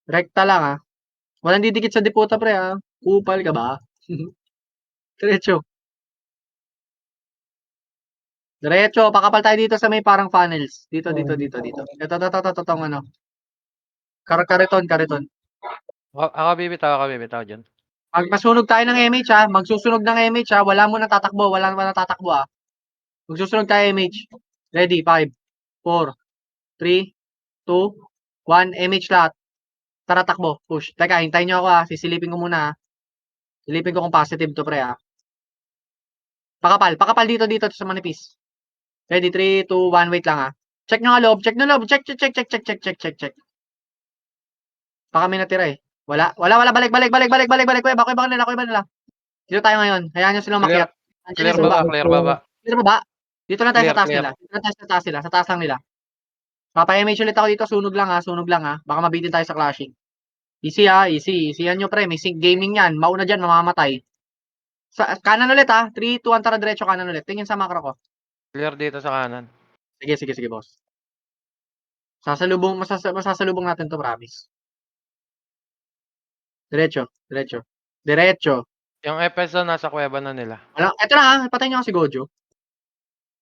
Rekta lang, ah. Walang didikit sa deputa, pre, ah. Kupal ka ba? Diretso. Diretso, pakapal tayo dito sa may parang funnels. Dito. Ito, ano. Kariton. Ako bibitaw dyan. Pag masunog tayo ng MH, ha. Magsusunog ng MH, ha. Wala mo nang tatakbo, ah. Magsusunog tayo MH. Ready, 5, 4, 3, 2, 1, MH lahat. Tara, takbo, push. Teka, hintayin nyo ako, ha. Sisilipin ko muna, ha. Silipin ko kung positive to, pre, ha. Pakapal dito sa manipis. Ready, 3, 2, 1, wait lang, ha. Check nyo nga loob, check. Check. Baka may natira, eh. Wala, balik. Kuya ba nila. Dito tayo ngayon. Hayaan nyo silang Clear, makiat. Andiyan sa baba. clear baba. Clear baba. Dito lang tayo sa taas Clear. nila. Sa taas lang nila. Papa-MH ulit ako dito. Sunog lang, ha. Baka mabitin tayo sa clashing. Easy, ha. Easy yan nyo, pre. May sync gaming yan. Mauna dyan, mamamatay. Sa kanan ulit, ha. 3, 2, 1, tara diretso kanan ulit. Tingin sa macro ko. Clear dito sa kanan. Sige, boss. Masasalubong natin to, promise. Diretso. Yung FSO nasa kuweba na nila. Eto na, ha. Patay nyo si Gojo.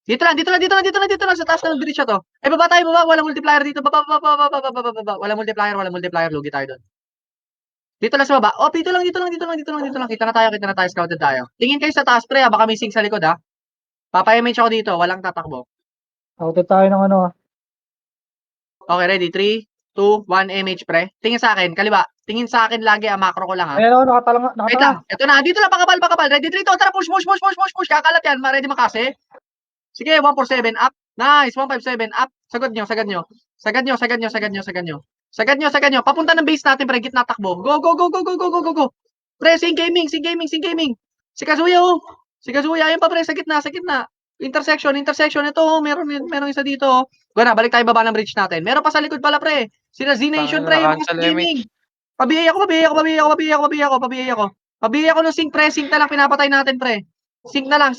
Dito lang. Sa taas ng diretso to. Baba tayo. Walang multiplier dito. Baba. Walang multiplier. Lugi tayo doon. Dito lang sa baba. Dito lang. Kita na tayo. Scouted tayo. Tingin kayo sa taas, pre, ha. Baka may sing sa likod, ha. Papa-MH ako dito. Walang tatakbo. Outed tayo ng ano. Okay, ready? 3, 2, 1, MH, pre. Tingin sa akin. Kaliwa. Tingin sa akin lagi, macro ko lang, ha. Ayan ako, nakatanga. Wait lang. Ito na. Dito lang. Pakapal. Ready? 3, 2, tara. Push. Kakalat yan. Ready makasi. Sige, 147 up. Nice, 157 up. Sagad nyo. Papunta ng base natin, pre, gitna takbo. Go. Pre, sing gaming. Si Kazuya, oh. Ayun pa, pre, sa gitna. Intersection. Ito, oh, meron isa dito, oh. Gana, balik tayo baba ng bridge natin. Meron pa sa likod pala, pre. Sila Z-Nation, pre, yung mga gaming. Pabiyay ako ng sync, pre. Sync na lang, pinapatay natin, pre. Sync na lang.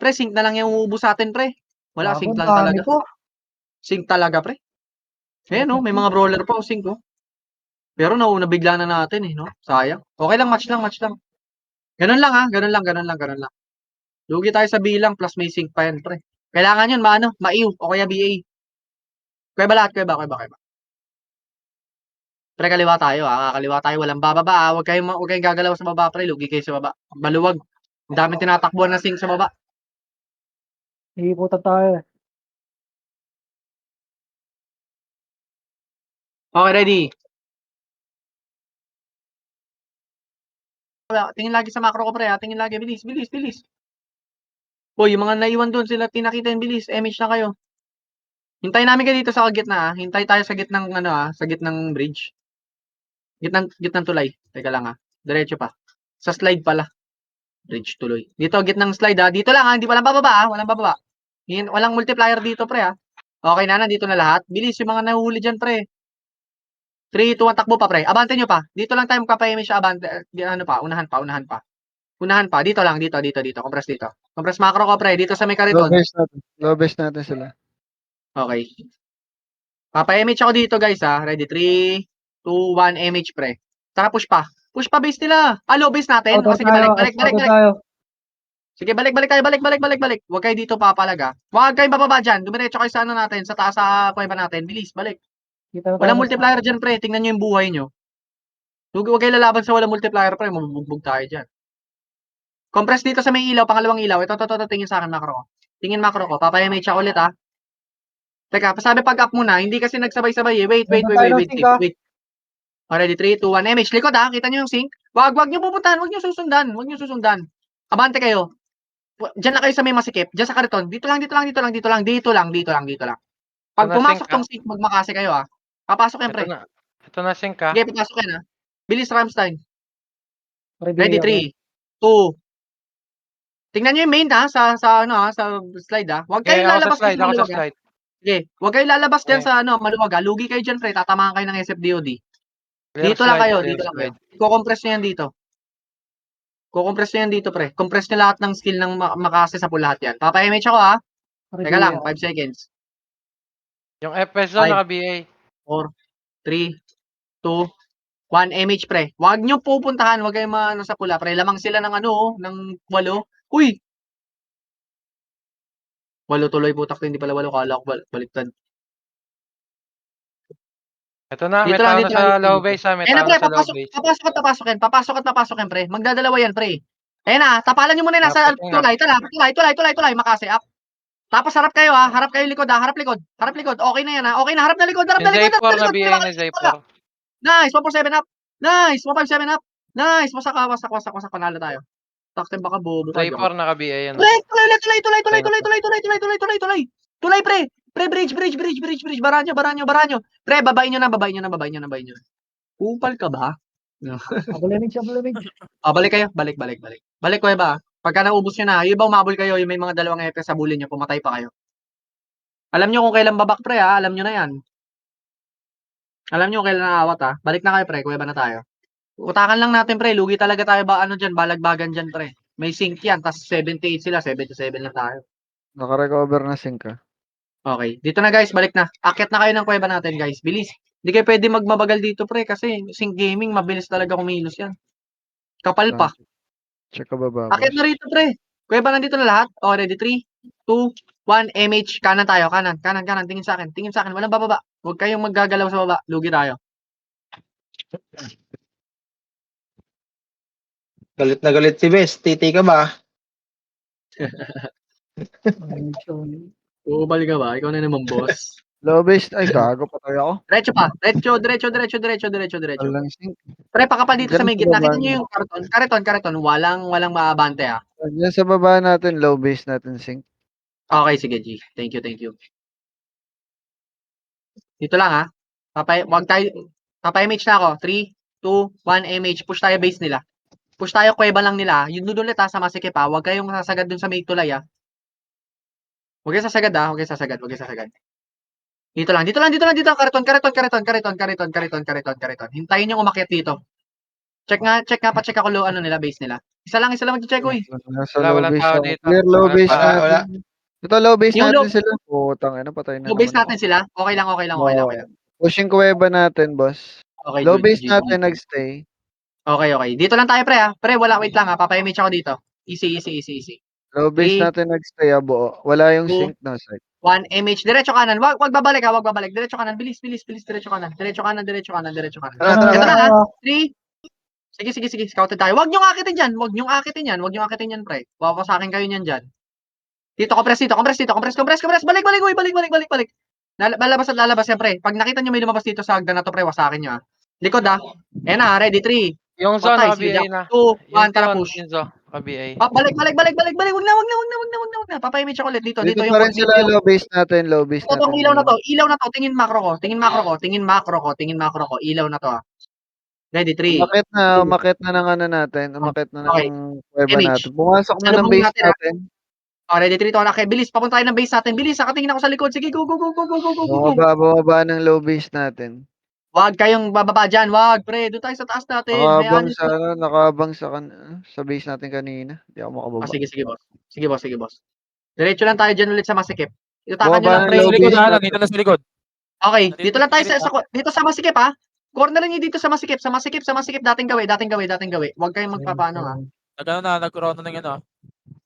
Pre, sync na lang yung uubos sa atin, pre. Wala, sync lang talaga. Sync talaga, pre. Ayan, no? May mga brawler pa, sync, oh. Pero nauna bigla na natin, eh, no? Sayang. Okay lang, match lang. Ganun lang, ha? Ganun lang. Lugi tayo sa bilang, plus may sync pa yan, pre. Kailangan yun, ma-EW, o kaya BA. Kuya ba? Pre, kaliwa tayo, ha? Kaliwa tayo, walang bababa, ha? Huwag kayong gagalaw sa baba, pre. Lugi kayo sa baba. Maluwag. Ang daming tinatakbuhan na sync sa baba. Iiputan tayo. Okay, ready? Tingin lagi sa macro ko, pre, ha? Tingin lagi. Bilis. Hoy, yung mga naiwan doon, sila pinakita yung bilis. MH na kayo. Hintayin namin kayo dito sa gitna, ha? Hintay tayo sa gitnang, sa gitnang bridge. Gitnang tulay. Teka lang, ha? Diretso pa. Sa slide pala. Bridge tuloy. Dito, gitnang slide, ha? Dito lang, ha? Hindi walang bababa, ha? Walang multiplier dito, pre, ha? Okay na, nandito na lahat. Bilis, yung mga nahuhuli dyan, pre. 3, 2, 1, takbo pa, pre. Abante nyo pa. Dito lang tayo magpapahimik siya, abante. Unahan pa. Dito lang. Compress dito. Compress macro ko, pre. Dito sa may kariton. Low base natin sila. Okay. Papa-MH ako dito, guys, ha. Ready? 3, 2, 1, MH, pre. Tara, push pa. Push pa base nila. Low base natin. O, sige, balik. Sige, balik tayo. Balik. Huwag kayo dito papalaga. Huwag kayong bababa dyan. Dumiretso kayo sa natin. Sa taas sa kuweba natin. Bilis, balik. Walang multiplier dyan, pre. Tingnan nyo yung buhay nyo. Huwag kayo lalaban sa walang multiplier, pre. Mabubugbog tayo dyan. Compress dito sa may ilaw. Pangalawang ilaw. Ito. Tingin sa akin, macro ko. Tingin macro ko. Papa-MH ako ulit, ha. Teka, pasabi pag-up muna. Hindi kasi nagsabay-sabay, eh. Wait. Already, 3, 2, 1. MH, likod, ha. Kita nyo yung sync. Wag nyo pupuntahan. Wag nyo susundan. Abante kayo. Diyan na kayo sa may masikip. Diyan sa kariton. Dito lang. Pag Ito na pumasok sync, tong sync, magmakasi kayo, ha. Papasok yan, pre. Ito na sync, ha. Sige, papasok yan, ha. Bilis, Ramstein. Ready, 3, 2. Tingnan nyo yung main, ha. Sa slide, ha. Huwag kayong lalabas Ako dito sa maluwag, ha. slide. Sige, huwag kayong lalabas dyan sa maluwag, ha. Lugi kayo dyan, pre. Tatamaan kayo ng SFDOD. Clear Dito lang slide, kayo. clear slide. Kukompress nyo yan dito. Pre. Compress nyo lahat ng skill ng makase sa lahat yan. Papa-MH ako, ha. Teka lang, 5 seconds. Yung FSO 5, naka-BA. 4, 3, 2, 1 MH pre. Huwag nyo pupuntahan, huwag kayong maano sa pula pre. Lamang sila ng ano, ng 8. Uy! 8 tuloy putak, hindi pala 8, kala ko baliktad. Ito na, may Dito lang, tao na dito lang, sa dito low lang. base ha. May Ayan na tao pre, na sa low papasok, base. papasok at papasokin, papasok at papasokin pre. Magdadalawa yan pre. Ayan na, tapalan nyo muna yung nasa Tapos tulay, tulay, makasi, up. Tapos harap kayo ha, harap kayo likod ha, harap likod. Okay na yan ha, okay na, harap na likod, harap Yung na likod, harap J4 na na likod. BA na J4. Nice, 147 up. Nice, 157 up. Nice, wasak, panalo tayo. Taktin baka bobo ka, J4 naka BA yan. Tulay, pre. Pre, bridge. Baranyo. Pre, babain nyo na. Upal ka ba? Abulamig siya. Balik kayo. Balik. Balik ko ba? Pagka naubos nyo na, yung iba umabol kayo, yung may mga 2 FPS sa bulin nyo, pumatay pa kayo. Alam nyo kung kailan babak, pre, ha? Alam nyo na yan. Alam nyo kung kailan naawat, ha? Balik na kayo, pre. Kuweba na tayo. Utakan lang natin, pre. Lugi talaga tayo ba, dyan, balagbagan dyan, pre. May sync yan, tas 78 sila, 77 lang tayo. Naka-recover na sync ka. Okay. Dito na, guys. Balik na. Akyat na kayo ng kuweba natin, guys. Bilis. Hindi kayo pwede magmabagal dito, pre, kasi sync gaming, mabilis talaga kumilos yan. Kapal pa. Check ka baba, Akyat boss. na rito, pre. Kuweba nandito na lahat. O, ready? 3, 2, 1, MH. Kanan tayo. Kanan. Tingin sa akin. Walang bababa. Huwag kayong maggagalaw sa baba. Lugi tayo. Galit na galit si Bes. Titi ka ba? Abulamig siya. Ubal ka ba? Ikaw na naman, boss. Low base, ay gago, patay ako. Diretso pa. Diretso. Walang sync. Pre, pakapal dito sa Diyan may sa gitna. baba Kita nyo yung kariton. Walang maabante, ah. Diyan sa baba natin, low base natin sync. Okay, sige, G. Thank you. Dito lang, ha. Papa-image na ako. 3, 2, 1, MH. Push tayo base nila. Push tayo kuweba lang nila. Yung doon ulit, ha, sa masikip, ha. Huwag kayong sasagad dun sa may tulay, ha. Huwag kayong sasagad, ha. Huwag kayong sasagad. Dito lang. Kariton. Hintayin yung umakyat dito. Check nga, pa-check ako nila, base nila. Isa lang mag-check, uy. Nasa Wala, low walang base tao ako. dito. Clear low Walang base tao. natin. Wala. Ito low base Yung natin low- sila. Putang ina, patay na Low base naman ako. natin sila. Okay lang. Pushing kuweba natin, boss. Okay, Low G. base natin nagstay. Okay. Dito lang tayo, pre, ha. Pre, wait lang, ha. Papa-image ako dito. Easy. Low base 3, natin nagstay, buo. Wala yung 2, sync na side. 1, MH. Diretso kanan. Wag babalik, ha. Diretso kanan. Bilis. Diretso kanan. Tara, Ito na, tara. ha. 3. Sige. Scouted tayo. Huwag niyong akitin yan, pre. Wawasakin kayo niyan dyan. Dito, compress dito. Balik. Lalabas yan, pre. Pag nakita niyo may lumabas dito sa hagdan na to, pre, wasakin niyo, ha. Likod, ha. Ayan na, ready, 3. Yung zone Patay, naka BA na. 2, 1, Yung tara, zone, push. yung zone naka BA. Balik. Wag na. Papa-image ako ulit dito. Dito Yung pa rin sila, low base natin. Ito tong ilaw na to. Tingin macro ko. Ilaw na to, ah. Ready, 3. Umakit na ng ano natin. Umakit na Okay. ng kuweba Image. natin. Pumasok na ng Salubong base natin, ah. natin. Ready, 3, 2, 1. Okay, bilis. Papunta tayo ng base natin. Bilis, nakatingin ako sa likod. Sige, go. Bumaba ng low base natin. Wag kayong bababa dyan. Wag, pre. Doon tayo sa taas natin. Hayaan nyo sila. Nakabang sa base natin kanina. Hindi ako makababa. Sige, boss. Diretso lang tayo dyan ulit sa masikip. Itakan nyo Bumaba lang, ng pre. low base natin. Nandito na sa likod. Okay, Nandito dito lang tayo sa gitna. dito sa masikip, ha. Corner nyo dito sa masikip. Dating gawi. Wag kayong magpapaano, ha. Nagkaroon na ng ano.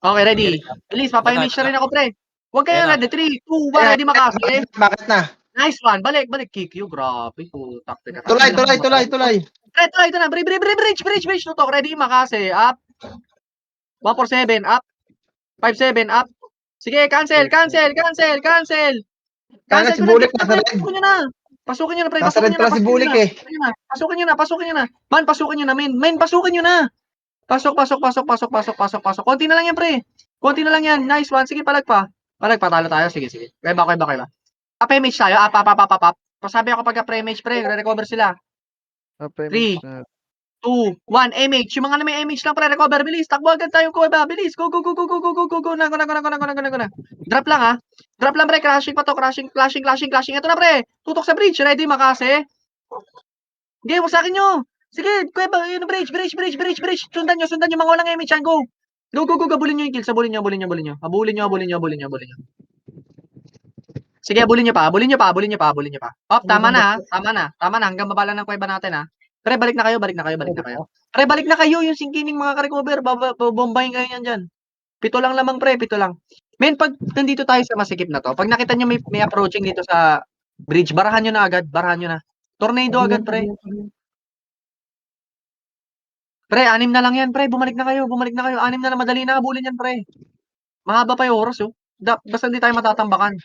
Okay, ready. Bilis, papa-image na rin ako, pre. Huwag kayo Ayan na. ready. 3, 2, 1, ready makasi. Bakit na? Nice one. Balik. Kick you. Grabe. Putak. Tulay. Pre, ito na. Bridge. Tutok. Ready makasi. Up. 147. Up. 57. Up. Sige, cancel. Kaya si Bulik nasa red. Pasukin nyo na, pre. Nasa red pala si Bulik eh. Pasukin nyo na. Man, pasukin nyo na, men. Pasukin nyo na. Pasok. Konti na lang yan, pre. Nice one. Sige, palag pa. Talo tayo. Sige. Kaya ba? Up-image tayo. Up. Pasabi ako pagka-pre-image, pre. Re-recover sila. 3, 2, 1, MH. Yung mga na may MH lang, pre. Recover. Bilis. Takbo agad tayo, kuweba. Bilis. Go. Na. Drop lang, ha. Pre. Crashing pa to. Crashing. Ito na, pre. Tutok sa bridge. Ready, makase. Game, sa akin nyo. Sige, kuweba. Yun, bridge. Sundan nyo. Mga walang MH yan. Go. Bulin nyo yung kills. Bulin nyo. Habulin nyo. Sige, abulin nyo pa. Op, tama na ha. Tama na. Hanggang baba lang ng kuweba natin ha. Pre, balik na kayo. Pre, balik na kayo. Yung singkining mga ka-recover. Bombahin kayo yan dyan. 7 lang lamang pre, 7 lang. Men, pag nandito tayo sa masikip na to, pag nakita nyo may approaching dito sa bridge, barahan nyo na agad. Tornado agad pre. Pre, 6 na lang yan pre. Bumalik na kayo. 6 na lang. Madali na abulin yan pre. Mahaba pa yung oras oh. Basta hindi tayo matatambakan.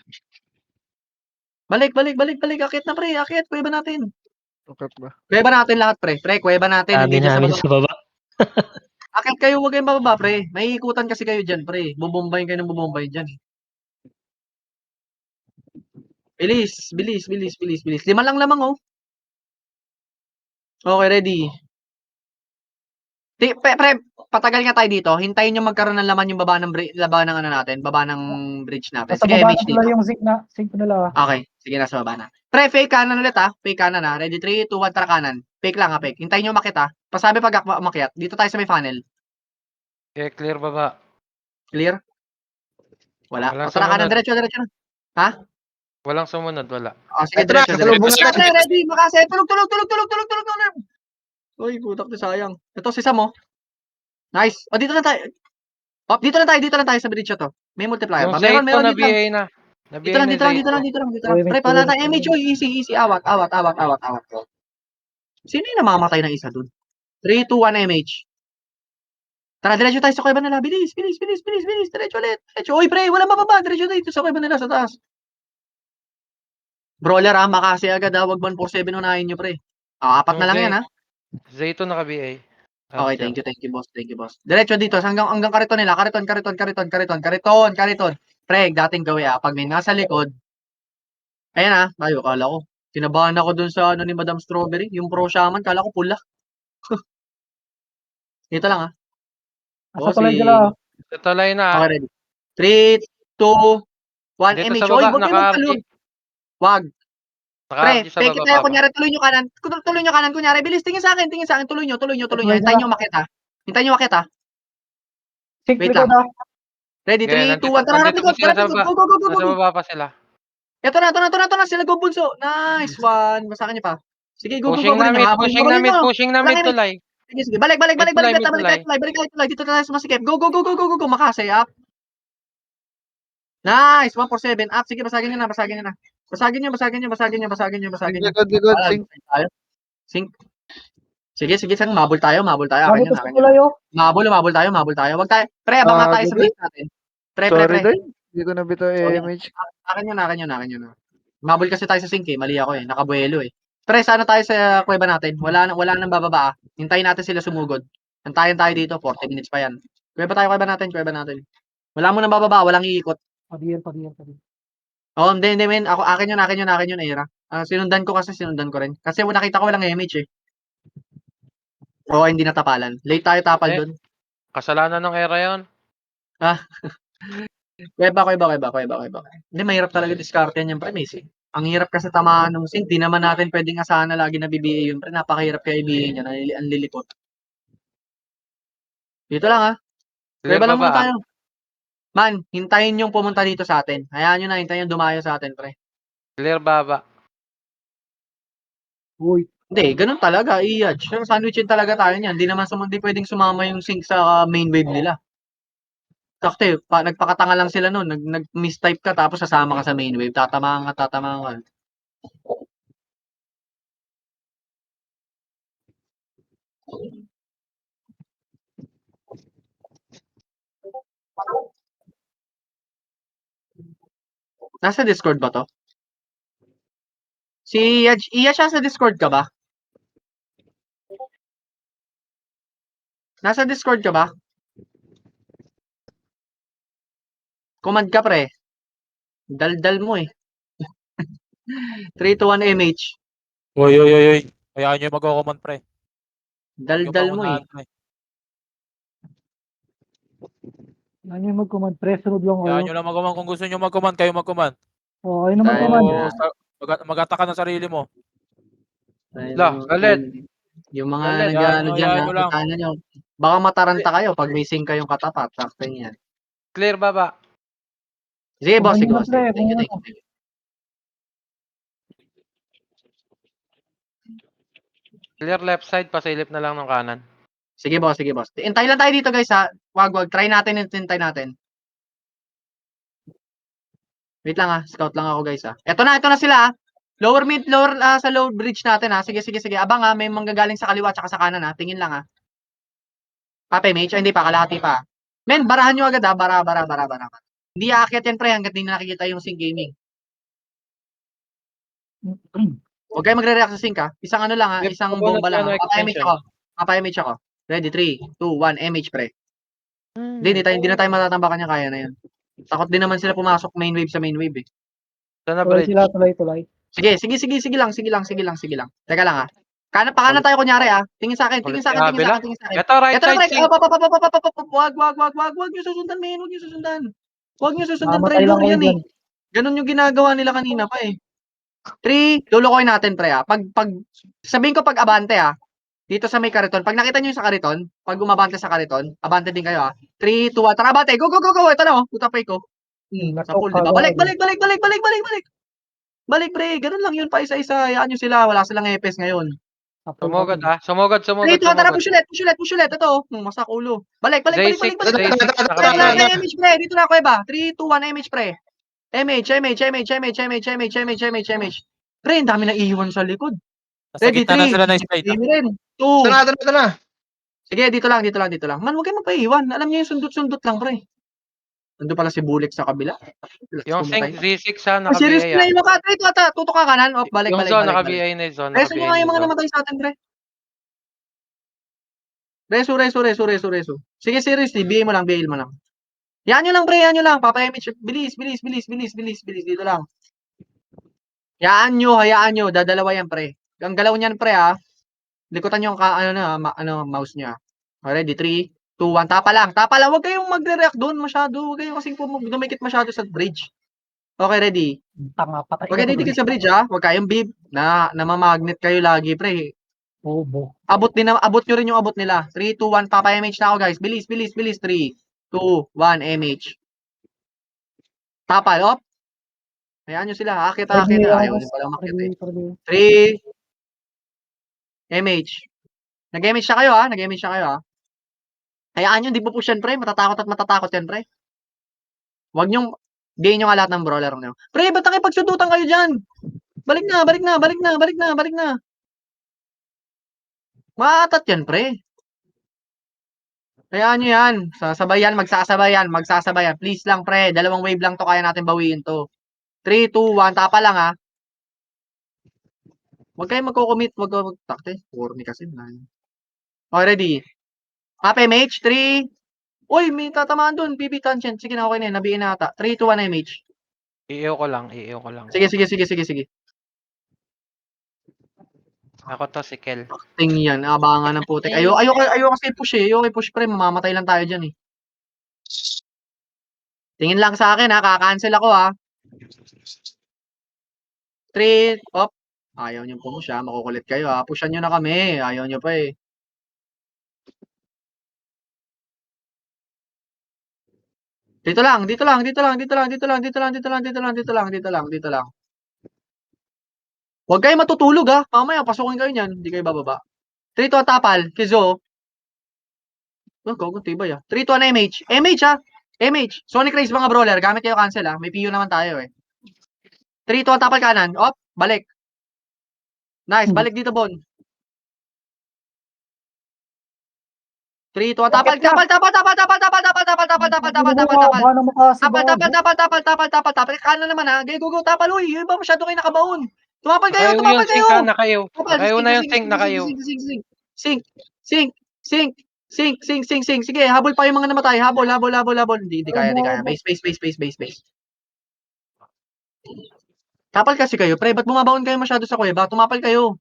Balik. Akit na pre, kuweba natin. Tukap ba? Kuweba natin lahat pre. Pre, kuweba natin. Hindi dyan sa baba. sa baba. Akit kayo, huwag kayong bababa pre. May ikutan kasi kayo dyan pre. Bubombayin kayo ng bubombayin dyan. Bilis. 5 lang lamang oh. Okay, ready. Pre, patagal nga tayo dito. Hintayin nyo magkaroon ng laman yung baba ng bridge natin. Nasa Sige, baba MH na pala dito. yung sync nila. Okay, sige, nasa baba na. Pre, fake kanan ulit ha. Fake kanan ha. Ready, 3, 2, 1, tara kanan. Fake lang ha, fake. Hintayin nyo umakyat ha. Pasabi pag umakyat. Dito tayo sa may funnel. Okay, clear baba. Clear? Wala. Walang O, tara kanan, sumunod. diretso na. Walang sumunod, wala. O, sige, Tara, diretso. kasalubong Sige, natin. pre, ready. Makase. Tulog. Uy, putak na sayang. Ito, si Sam oh. Nice. O, dito na tayo. O, dito na tayo sa bridge to. May multiplier Yung pa. Zayto Meron na dito lang. BA na. Dito lang. Pre, pala na MH, oh, easy. Awat. Sino yung namamatay ng isa dun? 3, 2, 1, MH. Tara, diretso tayo sa kuweba nila. Bilis. Diretso ulit. Uy, pre, wala mababa. Diretso tayo sa kuweba nila sa taas. Brawler makasi agad ha. Wag 147 unahin nyo, pre. 4 na lang yan ha. Zayto na BA. Okay, thank you, boss. Diretso dito, hanggang kariton nila. Kariton. Pre, dating gawin pag may nasa likod. Ayan ha, tayo, kala ko. Kinabahan ako dun sa ni Madam Strawberry. Yung pro shaman, kala ko pula. Dito lang ha. Nasa tulay sila. Ito line na. Okay, ready. 3, 2, 1, Dito MH. sa Oy, baba, huwag kayo magtalon. Wag. Pre, Naka-RG sa peke baba tayo, pa. kunyari, tuloy nyo kanan, kunyari, bilis, tingin sa akin, tuloy nyo. Hintayin nyo umakyat ha. Sync Wait likod lang. ah. Ready, Okay, 3, 2, 1, tara, nandito pa sila sa baba. go. Nasa baba pa sila. Ito na, sila go bunso. Nice one. Basakan niyo pa. Sige, go. Pushing namin tulay. Sige. Balik Mid tulay. dito tayo sa masikip. Go. Makasay up. Nice, 147 up. Sige, basagin niyo na. Basagin niyo. Likod, Wala, sync. tayo. Sync. Sige, sang mabul tayo. Akin Mabot yun, sa akin yun. tulay oh. Mabul tayo. Wag tayo. Pre, abang nga tayo sa base natin. Pre. Sorry, Day. Hindi ko nabitaw Sorry. MH. Akin yun. Mabul kasi tayo sa sync eh. Mali ako eh. Nakabuelo eh. Pre, sana tayo sa kuweba natin. Wala nang bababa. Hintayin natin sila sumugod. Antayin tayo dito. 40 minutes pa yan. Kuweba natin. Wala mo nang bababa. Walang iikot. Padiyan. Oh, hindi, men. Akin yun, Era. Sinundan ko rin. Kasi nakita ko walang MH eh. Oo, hindi natapalan. Late tayo tapal Eh. doon. Kasalanan ng era yon. Kuweba. Hindi, mahirap talaga diskarte yan yung premise eh. Ang hirap kasi tamaan ng sync. Di naman natin pwedeng asahan na lagi na BBA yun. Pre, napakahirap kaya i-BA niya. Ang lilikot. Dito lang ha. Clear Kuweba lang muna baba. tayo. Man, hintayin yung pumunta dito sa atin. Hayaan nyo na, hintayin yung dumayo sa atin, pre. Clear baba. Uy. Hindi, ganun talaga, i-judge. Sandwichin talaga tayo niyan. Hindi naman hindi pwedeng sumama yung sync sa main wave nila. Sakto, nagpakatanga lang sila noon. Nag-mistype ka tapos sasama ka sa main wave. Tatamaan ka. Nasa Discord ba to? Si Iya siya sa Discord ka ba? Nasa Discord ka ba? Command ka, pre. Daldal mo eh. 3 to 1 MH. Oy. Hayaan nyo mag-command pre. Yung Daldal mo eh. paunahan, pre. Ano yung mag-command? Pre, sunod lang Hayaan kayo. nyo lang mag-command. Kung gusto nyo mag-command, kayo mag-command. Oo, kayo naman Tayo. command. Mag-ataka ng sarili mo. La, galit. Yung mga Galit. nag-ano dyan, Hayaan nyo lang. ano nyo. Baka mataranta kayo pag may sync kayong katapat. Sakto yan. Clear baba. Sige, boss. Kumain Sige, na, boss. pre. Thank you. Clear left side, pasilip na lang ng kanan. Sige, boss. Sige, boss. Hintay lang tayo dito, guys, ha. Wag. Try natin, hintay natin. Wait lang, ha. Scout lang ako, guys, ha. Ito na sila, ha. Lower mid, sa lower bridge natin, ha. Sige. Abang, ha. May manggagaling sa kaliwa at sa kanan, ha. Tingin lang, ha. Pape, mage? Hindi pa, kalahati pa. Men, barahan nyo agad, ha. Bara. Hindi aakyat yan, pre, hanggat hindi nakikita yung Sync Gaming. Huwag kayo magre-react sa Sync, ha. Isang ano lang, ha. Isang Pabunot bomba lang, ka, ha. no, extension. Papaya-mage ako. Ready, 3, 2, 1, MH, pre. Hindi na tayo matatambakan niya, kaya na yan. Takot din naman sila pumasok main wave sa main wave, eh. Ito na Tuloy bridge. sila, tuloy. Sige lang. Teka lang, ha. Pakanan tayo kunyari, ha. Tingin sa akin. Ito right Ito na, side pre. sync. Wag nyo susundan, men. Wag nyo susundan, pre. Mamatay lang Lure kayo yan, dyan. eh. Ganun yung ginagawa nila kanina pa, eh. 3, lulukoy natin, pre, ha. Sabihin ko pag abante, ha. Dito sa may kariton. Pag nakita nyo yung sa kariton, pag umabante sa kariton, abante din kayo, ha. 3, 2, 1, tara, abante. Go. Ito na, oh. Putapay ko. Sa pool, diba? Balik. Balik, pre. Ganun lang yun, pa isa-isa. Hayaan nyo sila. Wala silang epes ngayon. Sumugod ha. Sumugod. 3, 2, 1, tara, push ulit. Ito, oh. Masak ulo. Balik. J6, J6 Pre, wala nakabigay. na MH, pre. Dito na ako, ba? 3, 2, 1, MH, pre. MH. Pre, ang dami na iiwan sa likod. Nasa Ready, gitna na 3. sila ng state. Game rin. 2. Ito na. Sige, dito lang. Man, huwag kayo magpaiwan. Alam niyo yung sundot-sundot lang, pre. Nandun pala si Bulik sa kabila. Yung sync Z6 ha, Serious naka-BA ha. play mo ka. Tutok ka kanan. Off, balik. Yung zone, naka-BA na yung zone. Reso nyo Naka-BA nga na yung yung mga zone. namatay sa atin, pre. Reso. Sige, seriously. BA mo lang. Yan nyo lang, pre. Papa-image. Bilis. Dito lang. Hayaan nyo. Dadalawa yan, pre. Ang galaw niyan, pre, ha. Likutan nyo ang mouse niya. Ready? 3, 2, 1. Tapa lang. Huwag kayong magre-react doon masyado. Huwag kayong kasing dumikit masyado sa bridge. Okay, ready? Tanga, patay Huwag na kayo didikit sa bridge, ha. Huwag kayong bib. Namamagnet kayo lagi, pre. Bobo. Abot nyo rin yung abot nila. 3, 2, 1. Papa-MH na ako, guys. Bilis. 3, 2, 1. MH. Tapal, op. Hayaan nyo sila. Akit. Ayaw nyo pala makit, eh. 3, MH. Nag-MH na kayo, ha. Hayaan nyo, hindi po yan, pre. Matatakot yan, pre. Huwag nyong, gain nyo nga lahat ng brawler nyo. Pre, ba't nakipagsudutan kayo dyan? Balik na. Maatat yan, pre. Hayaan nyo yan. Magsasabayan. Please lang, pre. 2 wave lang to, kaya natin bawiin to. 3, 2, 1. Tapa lang, ha. Huwag kayong magko-commit. Huwag kayong magtakte. Corny kasi. Okay, ready? MH, 3. Uy, may tatamaan dun. BB Tangent. Sige na, okay na yun. Nabiin na ata. 3, 2, 1, MH. EO ko lang. Sige. Ako to si Kel. Yan. Abangan ng putik. Ayoko kasi push, eh. Ayoko push, pre. Mamamatay lang tayo dyan, eh. Tingin lang sa akin, ha. Kaka-cancel ako, ha. 3, op. Ayaw nyo pumush, ha. Makukulit kayo, ha. Pushan nyo na kami. Ayaw nyo pa, eh. Dito lang. Huwag kayo matutulog, ha. Mamaya, pasukin kayo niyan. Hindi kayo bababa. 3, 2, tapal. Kizo. Tibay, ha. 3, 2, MH. MH, ha. MH. Sonic Race mga brawler. Gamit kayo cancel, ha. May PU naman tayo, eh. 3, 2, tapal kanan. Op. Balik. Nice. Balik dito, Bon. 3, 2, tapal. Kanan naman, ha. Go. Tapal, uy. Yung iba masyado kayo nakabaon. Tumapal kayo. Nakayo na yung sync, nakayo. Sync. Sige, habol pa yung mga namatay. Habol. Hindi kaya. Base. Tapal kasi kayo, pre. Ba't bumabaon kayo masyado sa kuweba? Tumapal kayo.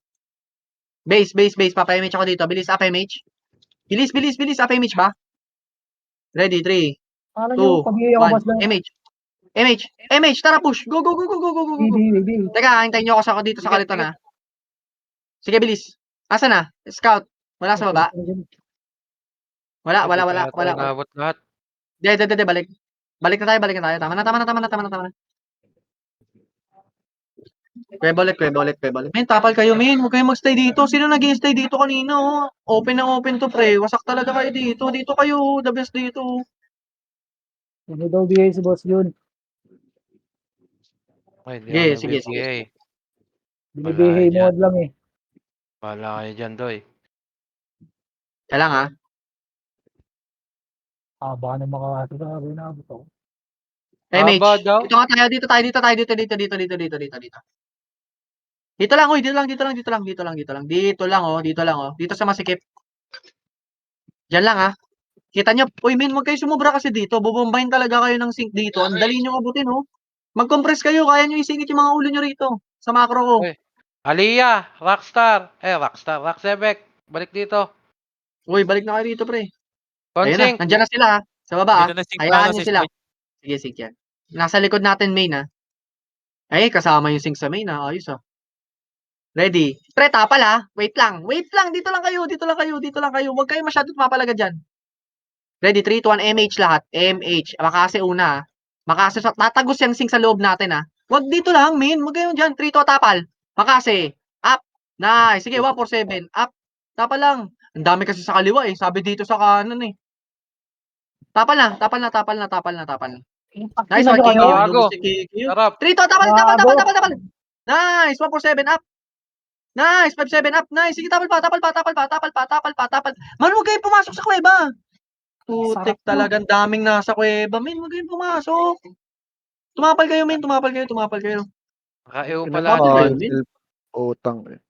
Base. Papa-image ako dito. Bilis, apa-image. Bilis. Apa-image ba? Ready, 3, 2, 1. MH. Tara, push. Go. Teka, hintayin nyo ako dito sa kaliton, ha. Sige, bilis. Asa na? Scout. Wala sa baba? Wala. Nabot lahat. Hindi, balik. Balik na tayo. Tama na. Kuweba ulit. Men, tapal kayo, men. Huwag kayong magstay dito. Sino nag-i-stay dito kanina, oh? Open na open to, pre. Wasak talaga kayo dito. Dito kayo. The best dito. Hindi daw bigay si boss yun. Ay, di Sige, ako sige. nagbibigay. Binibihay mo dyan. lang eh. Wala kayo dyan, Doy. Kaya lang, ha? Baka na makakasabi na ako. MH. Haba daw. Dito nga tayo. Dito. Dito lang, uy. Dito lang, oh. Dito sa masikip. Diyan lang, ha? Kita nyo, uy, men, huwag kayo sumubra kasi dito. Bubombahin talaga kayo ng sink dito. Ang dali nyo abutin, oh. Mag-compress kayo. Kaya nyo isingit yung mga ulo nyo rito. Sa macro ko. Uy. Aliyah, Rockstar. Roxebek. Balik dito. Uy, balik na kayo dito, pre. Ayun na. Consink. Nandiyan na sila, ha? Sa baba, ha? Dito na sync Hayaan na nyo si sila. Spike. Sige, sige yan. Nasa likod natin, main, ha? Ay, kasama yung sink sa main, ha? Ayos, ha? Ready? Pre, tapal, ha? Wait lang. Dito lang kayo. Huwag kayo masyado tumapalaga dyan. Ready? 3, 2, 1, MH lahat. MH. Makase una, ha? Makase, tatagos yung sink sa loob natin, ha? Huwag dito lang, main. Huwag kayo dyan. 3, 2, tapal. Makase. Up. Nice. Sige, 1, 4, 7. Up. Tapal lang. Ang dami kasi sa kaliwa, eh. Sabi dito sa kanan, eh. Tapal na. Nice one, Kiki. kayo. Gago. Lubos si Kiki. Sarap. 3, 2, tapal. Gago. Nice. 1, 4, 7, up. Nice. 5, 7, up. Nice. Sige, tapal pa. Man, huwag kayo pumasok sa kuweba. Putik Sarap talagang daming nasa kuweba. Men, huwag kayong pumasok. Tumapal kayo, men. Tumapal kayo. Naka-EO Bakit pala kayo, ako. men? Utang eh.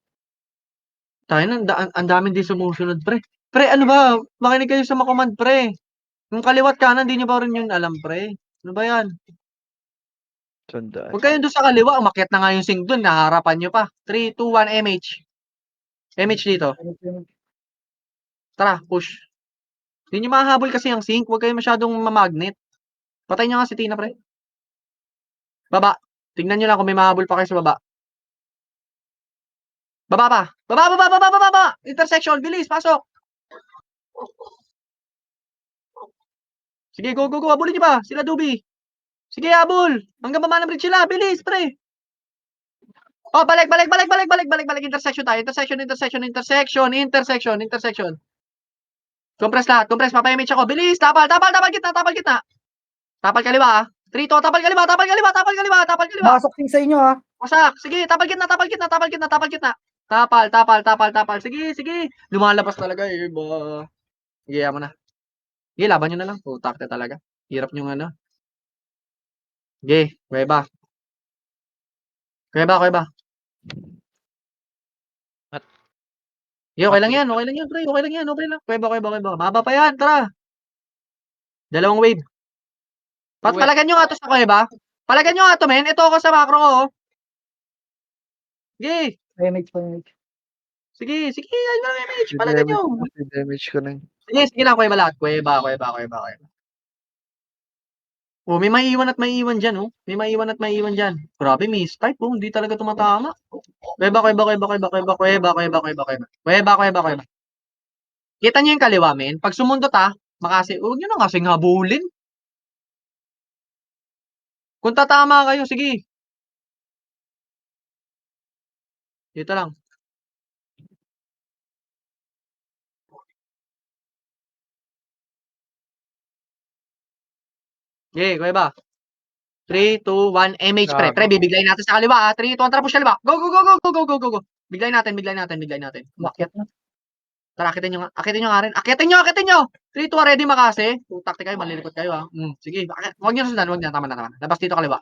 Tayo na, ang daming di sumusunod, pre. Pre, ano ba? Makinig kayo sa makomand, pre. Yung kaliwat kanan, di nyo ba rin yun alam, pre? Ano ba yan? Sandaan. Huwag kayo doon sa kaliwa, umakyat na nga yung sink doon, naharapan nyo pa. 3, 2, 1, MH. MH dito. Tara, push. Hindi nyo mahahabol kasi yung sink, huwag kayo masyadong mamagnet. Patay nyo nga si Tina, pre. Baba. Tingnan nyo lang kung may mahabol pa kayo sa baba. Baba pa. Baba. Intersection, bilis, pasok. Sige, go. Habulin nyo ba? Sila Dubi. Sige, habol. Hanggang baba ng bridge sila. Bilis, pre. Oh, balik. Intersection tayo. Intersection. Compress lahat. Papayamit ako. Bilis. Tapal gitna. Tapal kaliwa, ah. 3, 2, tapal kaliwa. Masok din sa inyo Wasak. Sige, tapal gitna. Tapal. Sige. Lumalabas talaga, eh. Ba. Sige, mo na. Sige, laban nyo na lang. Putak na talaga. Hirap nyo ano. Sige, kuweba. Sige, okay lang yan, pre. Okay lang. Kuweba. Maba pa yan, tara. Dalawang wave. Palagan nyo nga to sa kuweba. Palagan nyo nga to, men. Ito ako sa macro ko, oh. Sige. Sige. Ayun lang, MH. Palagan nyo. Damage ko na. Sige lang, kuweba lahat. Kuweba. Oh, may maiiwan at maiiwan dyan, oh. Grabe, mistype, oh. Hindi talaga tumatama. Kuweba. Kita nyo yung kaliwa, men. Pag sumundot, makasi, huwag nyo na kasing habulin. Kung tatama kayo, sige. Dito lang. Okay, kuweba. 3, 2, 1, MH, pre. Pre, bibiglayin natin sa kaliwa, 3, 2, 1, tara, push kaliwa. Go. Biglayin natin. Umakyat. Tara, akitin nyo nga rin. Akitin nyo. 3, 2, ready makase. Takti kayo, malilikot kayo, ha. Sige, huwag nyo sundan. Tama na. Labas dito kaliwa.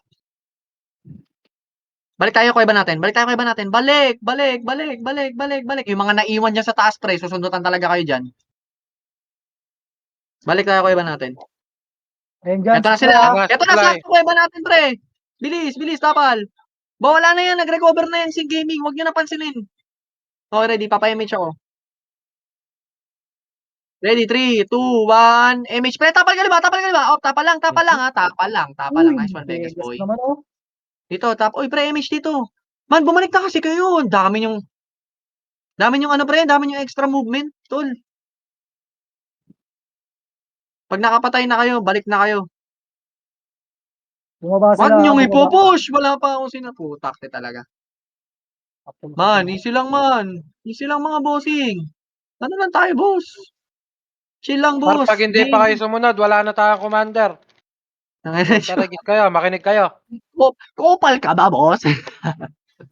Balik tayo kuweba natin. Balik. Yung mga naiwan dyan sa taas, pre, susundutan talaga kayo dyan. Balik tayo kuweba natin. Ayun dyan. Ito na sila. Labas, Ito na supply. sa kuweba natin, pre. Bilis, tapal. Wala na yan. Nag-recover na yan si gaming. Huwag nyo na pansinin. Okay, ready. Papayamage ako. Ready, 3, 2, 1. MH. Pre, tapal kaliwa. Oh, tapal lang, ha. Tapal lang. Nice one, Vegas boy. Naman, Dito, Uy, pre, MH dito. Man, bumalik na kasi kayo. Dami yung extra movement, tol. Pag nakapatay na kayo, balik na kayo. Bumaba sila. Wag niyong ipupush. Wala pa akong sinaputak talaga. Man, easy lang man. Easy lang mga bossing. Ano lang tayo, boss? Chill lang, Par, boss. pag hindi pa kayo sumunod, wala na tayong commander. Game. Tarigit kayo, makinig kayo. Kupal ka ba, boss?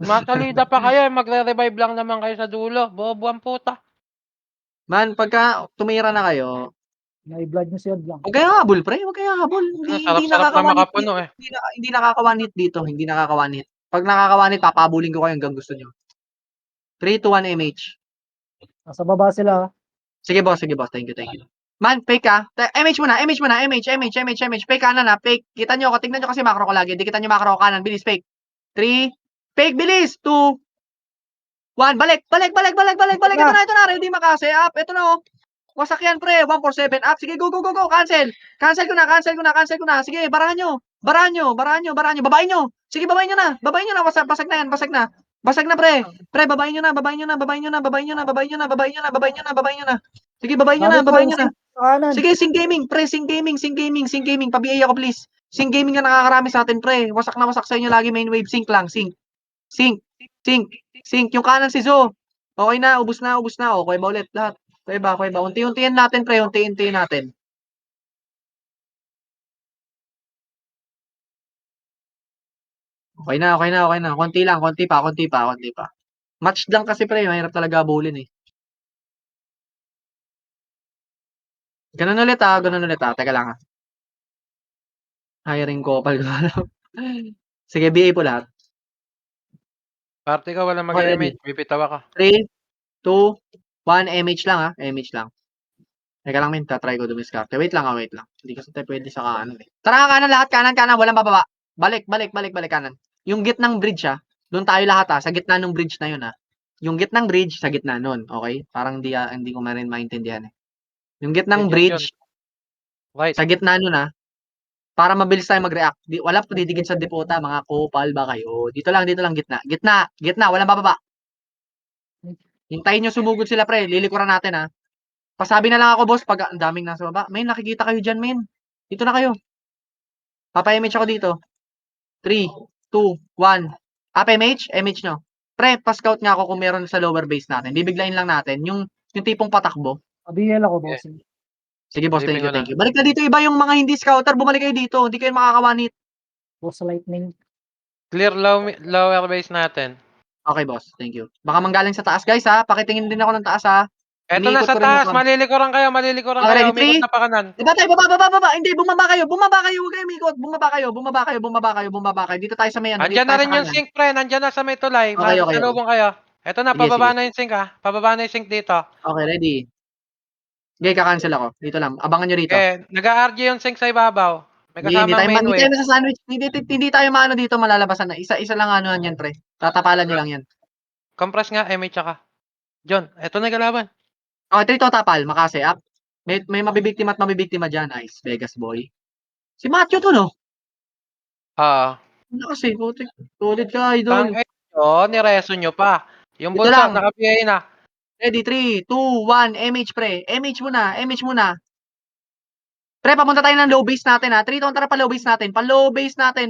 Masalida pa kayo, magre-revive lang naman kayo sa dulo. Bobo ang puta. Man, pagka tumira na kayo, May blood nyo siya lang. huwag kayo habol, pre. Huwag kayo habol. Hindi Sarap-sarap na nakaka-one hit makapuno dito. eh. Hindi nakaka-one hit dito. Hindi nakaka-one hit. Pag nakaka-one hit, papabulin ko kayo hanggang gusto nyo. 3 to 1 MH. Nasa baba sila. Sige, boss. Sige, boss. Thank you, thank you. Man, fake ka. MH muna, MH muna. MH. Fake kanan na. Fake. Kita nyo ako. Tingnan nyo kasi macro ko lagi. Hindi kita nyo macro ko kanan. Bilis, fake. 3. Fake, bilis. 2. 1. Balik. Ito na. Ready makase. Up. Ito na, oh. Wasak yan, pre. 147. Up. Sige, go. Cancel. Cancel ko na. Sige, barahan nyo. Babain nyo. Sige, babain nyo na. Basag na yan. Basag na, pre. Pre, babain nyo na. Sige, babain nyo na. Kanan. Sige, Sing Gaming. Pre, Sing Gaming. Pa-BA ako, please. Sing Gaming na nakakarami sa atin, pre. Wasak na wasak sa inyo lagi main wave. Sync lang. Sync. Yung kanan si Zo. Okay na. Ubus na. Okay ba ulit lahat? Okay ba? Unti-untiin natin, pre. Unti-untiin natin. Okay na. Konti lang. Konti pa. Match lang kasi, pre. Mahirap talaga habulin eh. Ganun ulit ah. Teka lang ah. Hiring ko. Pal ko alam. Sige, BA po lahat. Party ka, wala Okay, mag-MH. Pipitawa ka. 3, 2, 1. MH lang ah. MH lang. Teka lang, min. Try ko dumiskarte. Wait lang. Hindi kasi tayo pwede sa kanan eh. Tara kanan lahat. Kanan. Walang bababa. Balik kanan. Yung gitnang bridge ah. Doon tayo lahat ah. Sa gitna ng bridge na yun ah. Yung gitnang bridge sa gitna nun. Okay? Parang hindi ko rin maintindihan eh. Yung gitnang Yun. bridge Right. sa gitna nun ah. Para mabilis tayo mag-react. Wala pa didikit sa depota. Mga kupal ba kayo? Dito lang. Gitna. Walang bababa. Hintayin nyo sumugod sila pre. Lilikuran natin ah. Pasabi na lang ako boss pag ang daming nasa baba. May nakikita kayo dyan, men. Dito na kayo. Papa-MH ako dito. 3, 2, 1. MH? MH nyo. Pre, pa-scout nga ako kung meron sa lower base natin. Bibiglayin lang natin. Yung tipong patakbo. BL ako, boss. Sige boss, thank Sleeping you. Balik na dito iba yung mga hindi scouter. Bumalik kayo dito. Hindi kayo makakawanit. Boss lightning. Clear lower base natin. Okay boss, thank you. Baka manggaling sa taas guys ha. Pakitingin din ako ng taas ha. Eto na Iniikot sa ko rin taas, yung- malilikuran kayo. Okay, ready, Umikot na pa kanan. Diba tayo, baba. Hindi, bumaba kayo. Huwag kayo umikot. Bumaba kayo. Dito tayo sa may ano. Andiyan Dito na tayo rin sa yung kanan. sink, pre. Nandiyan na sa may tulay. Okay. Salubong kayo. Eto na, Sige, pababa sige. na yung sink ha. Pababa na yung sink dito. Okay, ready. Okay, kakancel ako. Dito lang. Abangan nyo rito. Nag-RG yung sink sa ibabaw. May Hindi kasamang main tayo wave. sa sandwich. Hindi tayo maano dito malalabasan na. Isa lang ano yan, pre. Tatapalan nyo lang yan. Compress nga, MH ka. John, eto na yung kalaban. Okay, 3 to tapal. Makase up. May mabibiktima dyan. Nice. Vegas boy. Si Matthew to, no? Ano kasi? Tulid ka, idol. Nireso nyo pa. Yung Dito bulsa, lang. naka-PA na. Ready, 3, 2, 1. MH, pre. MH muna. Pre, papunta tayo ng low base natin ha. 3 to, tara pa low base natin.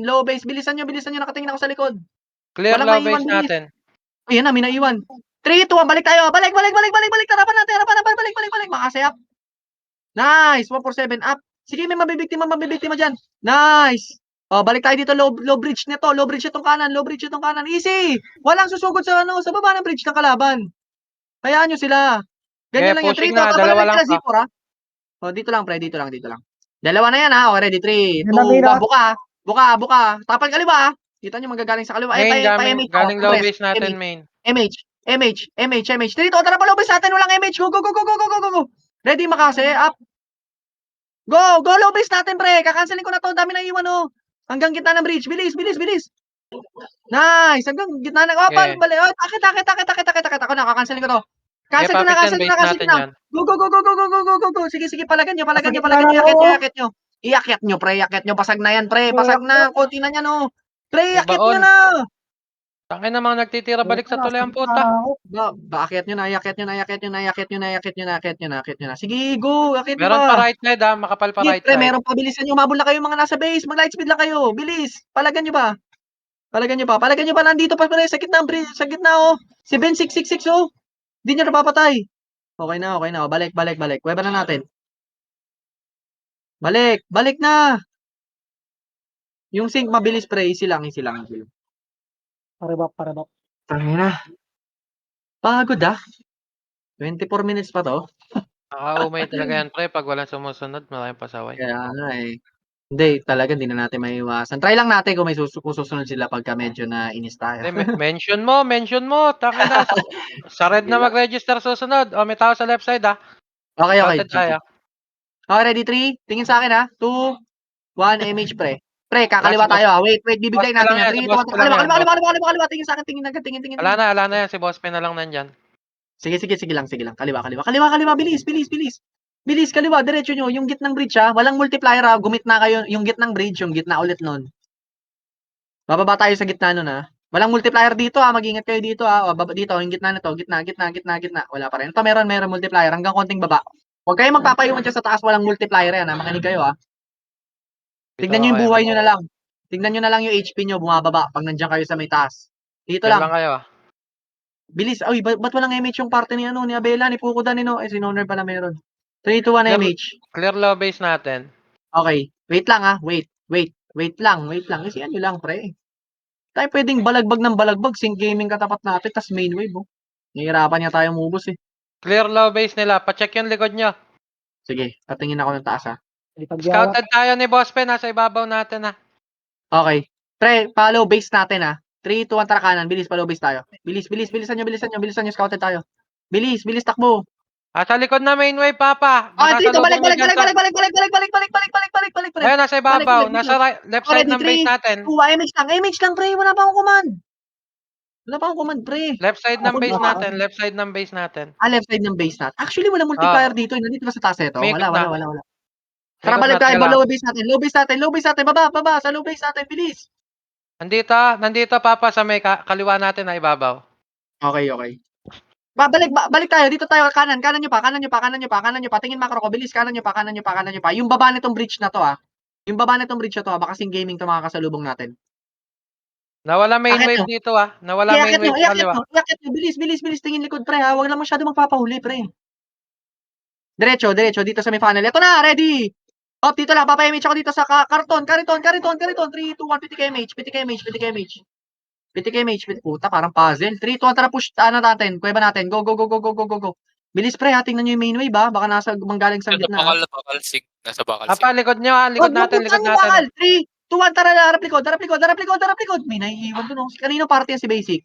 Low base. Bilisan nyo. Nakatingin ako sa likod. Clear Walang low maiiwan, base bilis. natin. Ayan na, may naiwan. 3, 2, 1, balik tayo. Balik. Tarapan natin. Balik. Makase up. Nice. 147 up. Sige, may mabibiktima dyan. Nice. Balik tayo dito. Low bridge nito. Low bridge itong kanan. Easy. Walang susugod sa baba ng bridge ng kalaban. Hayaan nyo sila. Ganyan lang yan. 3 pushing to. na, Tapos dalawa lang lang sila ka. Zipor ha. Dito lang, pre. Dito lang. Dalawa na yan ha. Okay, ready. 3, 2, Namira. 1. Buka. Tapal kaliwa ha. Kita nyo magagaling sa kaliwa. Main, galing low base natin, main. MH. 3 to. Tara pa low base natin. Walang MH. Go. Ready, makase. Up. Go low base natin, pre. Kakancelin ko na to. Dami na iwan, oh. Hanggang gitna ng bridge. Bilis. Nice. Hanggang gitna ng... Okay. Bali. Takit. Ako na, kakancelin ko to. Cancel ko na. natin yan. Go. Sige. Palagan nyo. Iakyat nyo. Iakyat nyo, pre. Basag na yan, pre. Basag na. Konti na yan, oh. Pre, iakyat nyo Baon. na. Tangin na mga nagtitira balik sa tulay ang puta. Iakyat nyo na. Sige, go. Iakyat nyo Meron pa. pa right side ha, makapal pa Hindi, right pre, side. meron pa bilisan nyo. Umabol na kayo mga nasa base. Mag-light speed lang kayo. Bilis. Palagan nyo ba? Palagan nyo pa, nandito pa pre, sa gitna, sa gitna, oh. Si Ben 666, oh. Hindi nyo napapatay. Okay na, oh. Balik. Weba na natin. Balik na. Yung sync mabilis pre, easy lang. Parebak. Tangina. Pagod ah. 24 minutes pa to. Nakakaumay talaga yan, pre. Pag walang sumusunod, malaking pasaway. Kaya nga eh. Hindi, talaga hindi na natin maiiwasan. Try lang natin kung kung susunod sila pagka medyo na inis tayo. Mention mo. Tangina. Sa red na mag-register susunod. O, may tao sa left side, ha. Okay. Scouted tayo. Okay, ready? 3. Tingin sa akin ha. 2, 1, MH pre. Pre, kakaliwa tayo ha. Wait, bibigay Boss natin lang yan. yan, 3, 2, boss 1, lang yan, kaliwa. Tingin sa akin, tingin agad. Wala na yan. Si Boss Pen na lang nandyan. Sige lang. Kaliwa. Bilis. Bilis, kaliwa. Diretso nyo. Yung gitnang bridge ha. Walang multiplier ha. Gumit na kayo. Yung gitnang bridge, yung gitna ulit nun. Bababa tayo sa gitna nun ha. Walang multiplier dito ha. Mag-ingat kayo dito ha. O, baba dito. Yung gitna na to. Gitna. Wala pa rin. Ito meron multiplier. Hanggang konting baba. Huwag kayong magpapayungan dyan sa taas. Walang multiplier yan ha. Makinig kayo ha. Tignan nyo yung buhay nyo na lang. Tignan nyo na lang yung HP nyo. Bumababa pag nandiyan kayo sa may taas. Dito Yan lang. lang kayo, ha. Bilis. Ay, ba't walang MH yung parte ni Abela, ni Fukudan, si Noner pala meron. 3, 2, 1 Clear- MH. Clear low base natin. Okay. Wait lang ha. Wait lang. Kasi ano lang, pre. Tayo pwedeng balagbag ng balagbag. Sync gaming katapat natin. Tas main wave, oh. Nahihirapan niya tayo mubos, eh. Clear low base nila. Pacheck yung likod nyo. Sige. Tatingin ako ng taas, ha. Ipagyawa. Scouted tayo ni Boss Pen. Nasa ibabaw natin, ha. Okay. Pre, follow base natin, ha. 3, 2, 1, tara kanan. Bilis, follow base tayo. Bilisan nyo. Scouted tayo. Bilis, takbo. Sa likod na main wave, Papa. Okay, dito, balik. Nakasalubong nyo dyan sa- Pre. Ayun, nasa ibabaw. Balik. Nasa left Okay, side ng three, base natin. 2, MH lang, pre. Wala pa akong command, pre. Left side ng Ako base na- natin. Left side ng base natin. Left side ng base natin. Actually, wala multiplier dito. Nandito ba sa taas ito? May Wala. ikot na. Tara, Likod balik tayo. natin lang. Low base natin. Baba. Sa low base natin. Bilis. Nandito, Papa, sa may kaliwa natin na ibabaw. Okay. Balik tayo. Dito tayo. Kanan nyo pa. Tingin macro ko. Bilis. Kanan nyo pa. Yung baba nitong bridge na to, ha. Baka sing gaming to mga kasalubong natin. Nawala main Akit wave nyo. dito, ha. Nawala main wave sa kaliwa. Iakit nyo. Bilis. Tingin likod, pre, ha. Huwag lang masyado magpapahuli, pre. Diretso. Dito sa may funnel. Ito na. Ready. Hop, dito lang. Papayamage ako dito sa karton. 3, 2, 1. PTK-MH. Puta, parang puzzle. 3, 2, 1. Tara, push. Natin. Kuweba natin. Go. Bilis, pre, ha. Tingnan nyo yung main wave, ha. Baka manggaling sa gitna, ha. Bakal sig. Nasa bakal sig. Papa, likod nyo, ha. Likod natin. 3, 2, 1. Tara, harap likod. May naiiwan doon, oh. Kanino party yan si Basic?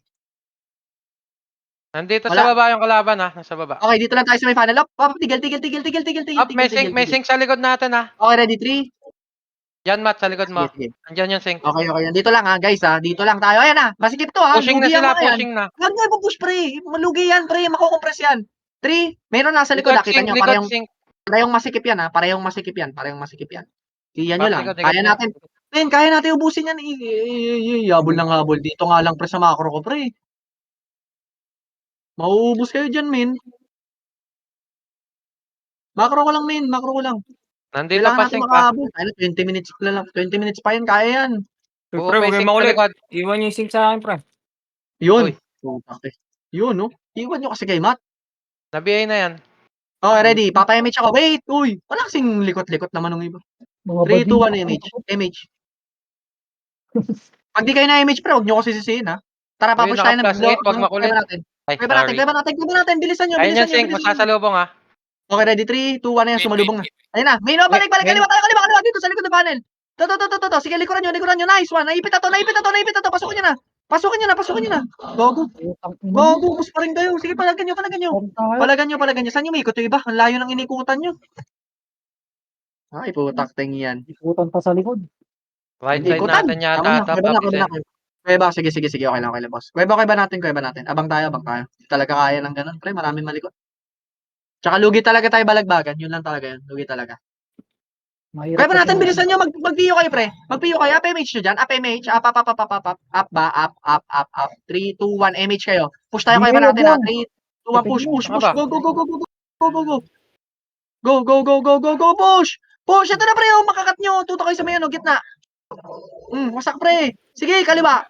Nandito Wala. sa baba yung kalaban, ha. Nasa baba. Okay, dito lang tayo sa may funnel. Up, tigil. Up, may sync sa likod natin, ha. Okay, ready, 3. Yan, Matt, sa likod mo. Sige. Andyan yung sync. Okay. Dito lang, ha, guys, ha. Dito lang tayo. Ayan, ha. Masikip to, ha. Pushing na Lugi yan, sila, mga yan. pushing na. Huwag nyo ipupush, pre. Malugi yan, pre. Makukompress yan. 3. Meron nasa likod, ha. Kita nyo. Likod sync. Parehong masikip yan, ha. Parehong masikip yan. Tiyan nyo lang. Likod. Kaya natin. Men, kaya natin ubusin yan. Habol ng habol. Dito nga lang, pre, sa macro ko, pre. Mauubos kayo dyan, men. Macro ko lang. Nandito Kailangan pa natin sync pa. makahabol. 20 minutes pa lang. 20 minutes pa yan, kaya yan. Oo, Pre, may huwag sync kayo sa makulit. likod. Iwan yung sync sa akin, pre. Yun. Uy. Yun, no? Iwan nyo kasi kay Matt. Nabihay na yan. Okay, ready. Papayamage ako. Wait, uy. Wala kasing likot-likot naman ng iba. 3, 2, 1, MH. Pag di kayo na MH, pre, huwag nyo ko sisisihin, ha? Tara, Uy, papush tayo ng naka-plus 8, wag makulit. Ay, sorry. Kuweba natin. Bilisan nyo. Ayun yung sync, masasalubong, ha. Okay, ready. 3, 2, 1 na yan. Sumalubong na. Ayun na. May no, balik. Kaliwa. Dito sa likod ng panel. To. Sige, likuran nyo. Nice one. Naipit na to. Pasukin nyo na. Gogo. Bus pa rin kayo. Sige, palagan nyo. Saan nyo may ikot yung iba? Ang layo ng inikutan nyo. Ay, putak ting yan. Ikutan pa sa likod. Right side natin yata. Kuweba, sige. Okay lang, boss. Kuweba natin. Abang tayo. Talaga kaya ng ganun. Pre, maraming malikot. Tsaka lugi talaga tayo balagbagan. Yun lang talaga yun. Lugi talaga. Mahirap Kuweba natin, kasi- bilisan nyo. Mag-PO kayo, pre. Mag-PO kayo. Up MH nyo dyan. Up MH. Up. Up. 3, 2, 1. MH kayo. Push tayo kuweba natin, ha. 3, 2, 1. Push. Aba. Go. Go. Push. Ito na, pre. Makakat nyo. Tuto kayo sa may gitna. Wasak, pre. Sige, kaliwa.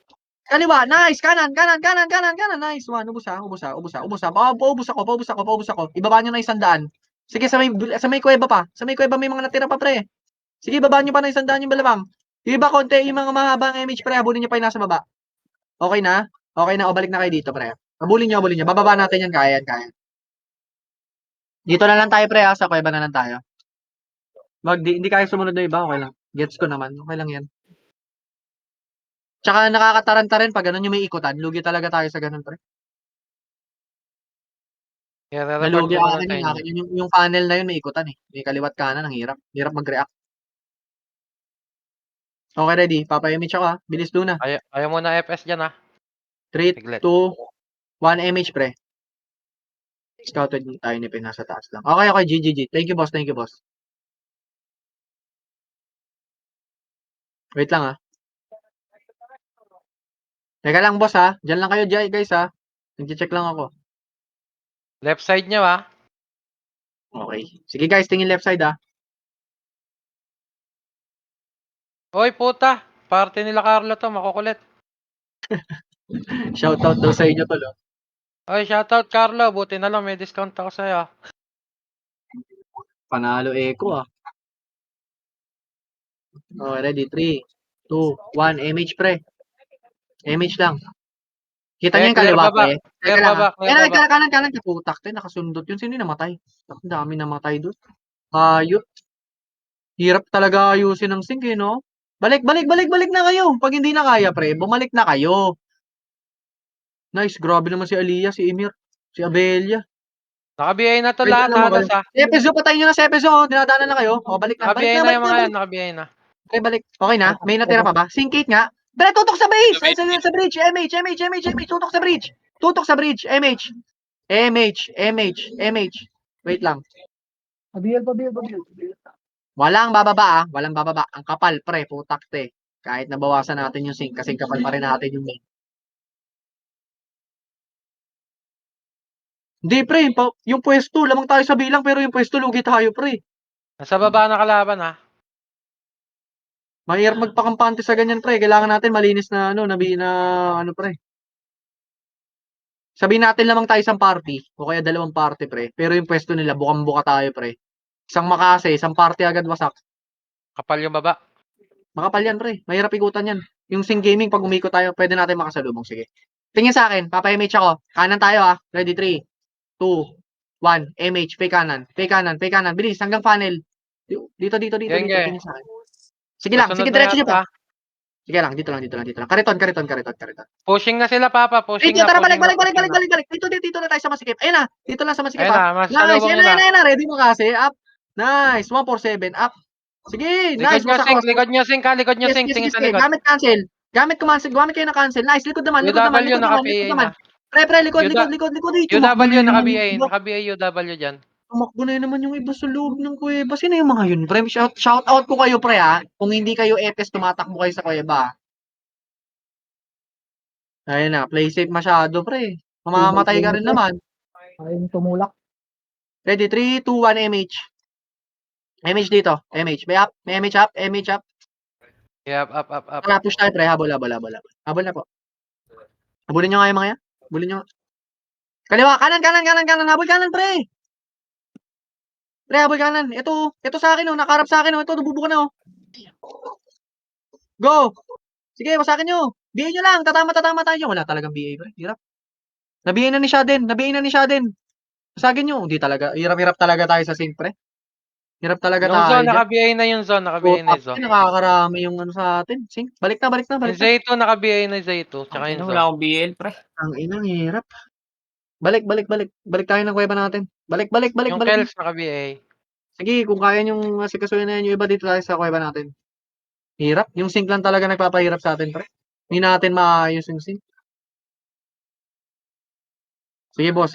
Kaliwa, nice. Kanan. Nice. One, ubos ha. Paubos ako. Ibaba nyo na 100. Sige, sa may kuweba pa. Sa may kuweba may mga natira pa, pre. Sige, baba nyo pa na 100 yung balabang. Yung iba konti, yung mga mahabang image, pre. Habulin nyo pa yung nasa baba. Okay na? O balik na kayo dito, pre. Habulin nyo. Bababa natin yan, kaya. Dito na lang tayo, pre, ha. Sa kuweba na lang tayo. Hindi kaya sumunod na iba, okay lang. Gets ko naman, okay lang yan. Tsaka nakakataranta rin pag ganun yung may ikutan. Lugi talaga tayo sa ganun, pre. I-report Nalugi ko muna akin sa yun. inyo. Akin yung funnel na yun may ikutan eh. May kaliwat kanan, ang hirap. Hirap mag-react. Okay, ready. Papa-image ako ha. Bilis doon na. Ayaw mo na FS dyan, ha? 3, Tiglet. 2, 1 MH, pre. Scouted tayo ni Pin, nasa taas lang. Okay, GG. Thank you, boss. Wait lang ha. Teka lang, boss ha. Diyan lang kayo, guys ha. Nag-check lang ako. Left side nyo, ha? Okay. Sige guys, tingin left side ha. Oy, puta! Party nila Carlo to, makukulit. Shoutout daw sa inyo tol. Oh. Oy, shoutout Carlo. Buti na lang may discount ako sa'yo. Panalo Echo ah. Okay, ready? 3, 2, 1. MH pre. MH lang. Kita niyo yung Clear kaliwa baba. pre. Clear Teka lang baba, ah. clear baba. Kanan. Putak tayo, nakasundot yun. Sino yung namatay? Ang dami namatay doon. Ayot. Hirap talaga ayusin ng sync eh, no? Balik na kayo. Pag hindi na kaya pre, bumalik na kayo. Nice, grabe naman si Aliyah, si Emir, si Abelia. Naka-BA na to Pwede lahat, alam mo halos, ha? Si Epezo, patayin nyo na si Epezo. Dinadaanan na kayo. O, balik na. Naka-BA na yung mga yan, naka-BA na. Okay, balik. Okay na? May natira pa ba? Syncate nga. Pre, tutok sa base! Ay, sa bridge. MH. Tutok sa bridge. MH. Wait lang. Pabil. Walang bababa ah. Walang bababa. Ang kapal, pre. Putak te. Kahit nabawasan natin yung sync, kasi kapal pa rin natin yung main. Hindi, pre. Yung pwesto, lamang tayo sa bilang, pero yung pwesto, lugi tayo, pre. Nasa baba na kalaban, ha? Mahirap magpakampante sa ganyan, pre. Kailangan natin malinis na, ano, pre. Sabihin natin lamang tayo isang party, o kaya dalawang party, pre. Pero yung pwesto nila, bukang-buka tayo, pre. Isang makase, isang party agad wasak. Kapal yung baba. Makapal yan, pre. Mahirap ikutan yan. Yung Sing Gaming, pag umikot tayo, pwede natin makasalubong. Sige. Tingin sa akin, papa-MH ako. Kanan tayo, ha. Ready, 3, 2, 1. MH, fake kanan. Bilis, hanggang funnel. Dito. Genge. Tingin sa akin. Sige lang, Kasunod sige, na diretso nyo yata, pa. ha? Sige lang, dito lang. Kariton. Pushing na sila, Papa. Pushing Dito, na, tara, pushing balik. na. Dito na tayo sa masikip. Ayun na, dito lang sa masikip. Ayun na, mas salubong nyo na. Ayun na. Ready mo kasi. Up. Nice. 147. Up. Sige, nice. Likod nyo, Sing, ha? Likod nyo, Sing. Tingin sa likod. Gamit cancel. Gamit kayo na cancel. Nice. Likod naman. UW, naka-PA na. Pre, likod. UW, naka-BA UW dyan. Tumakbo na yun naman yung iba sa loob ng kuweba. Sino yung mga yun, pre? Shout out ko kayo, pre, ha? Kung hindi kayo EPS, tumatakbo kayo sa kuweba. Ayun na, play safe masyado, pre. Mamamatay ka rin naman. Ayun tumulak. Ready, 3, 2, 1, MH. MH dito. MH. May MH up. Yep, up. Tara, push tayo, pre. Habol na po. Habulin nyo nga yung mga yan. Habulin nyo. Kaliwa, kanan. Habol kanan, pre. Pre, habol kanan. Ito sa akin, oh. Nakaharap sa akin, oh. Ito, dububo ka na, oh. Go! Sige, wasakin nyo. BA nyo lang. Tatama tayo. Wala talagang BA, pre. Hirap. Na-BA na ni Shaden. Wasagin nyo. Hindi talaga. Hirap talaga tayo sa sync, pre. Hirap talaga Yung tayo. zone, naka-BA na yung zone. Naka-BA na yung zone. Nakakarami yung ano sa atin. Sync. Balik na. Yung Zayto, naka-BA na yung Zayto. Tsaka yung Wala zone. akong BL, pre. Ang inang hirap. Balik. Balik tayo ng kuweba natin. Balik. Yung Kels, naka-BA. Sige, kung kaya yung asikasuhin na yan, yung iba dito tayo sa kuweba natin. Hirap. Yung sync lang talaga nagpapahirap sa atin, pre. Hindi natin maayos yung sync. Sige, boss.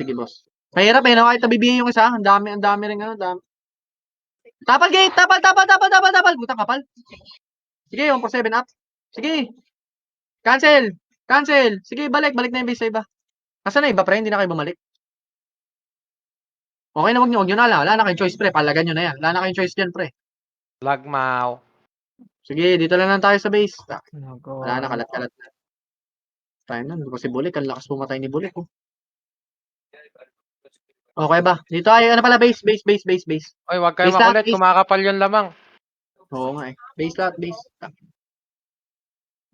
Mahirap eh, no? Kahit nabibigay yung isa. Ang dami rin ano. Tapal gate! Tapal! Butang kapal. Sige, 147 up. Sige. Cancel. Sige, balik na yung base sa iba. Asa na iba, pre? Hindi na kayo bumalik. Okay na, wag nyo na lang. Wala na kayong choice, pre. Palagan nyo na yan. Wala na kayong choice dyan, pre. Lagmaw. Sige, dito lang tayo sa base. Wala na, kalat na. Tayo na, hindi ko si Bulik. Ang lakas pumatay ni Bulik. Oh. Okay ba? Dito ay, ano pala, base. Oy, wag kayo Base lahat, makulit, base. kumakapal yung lamang. Oo nga eh. Base lahat, base.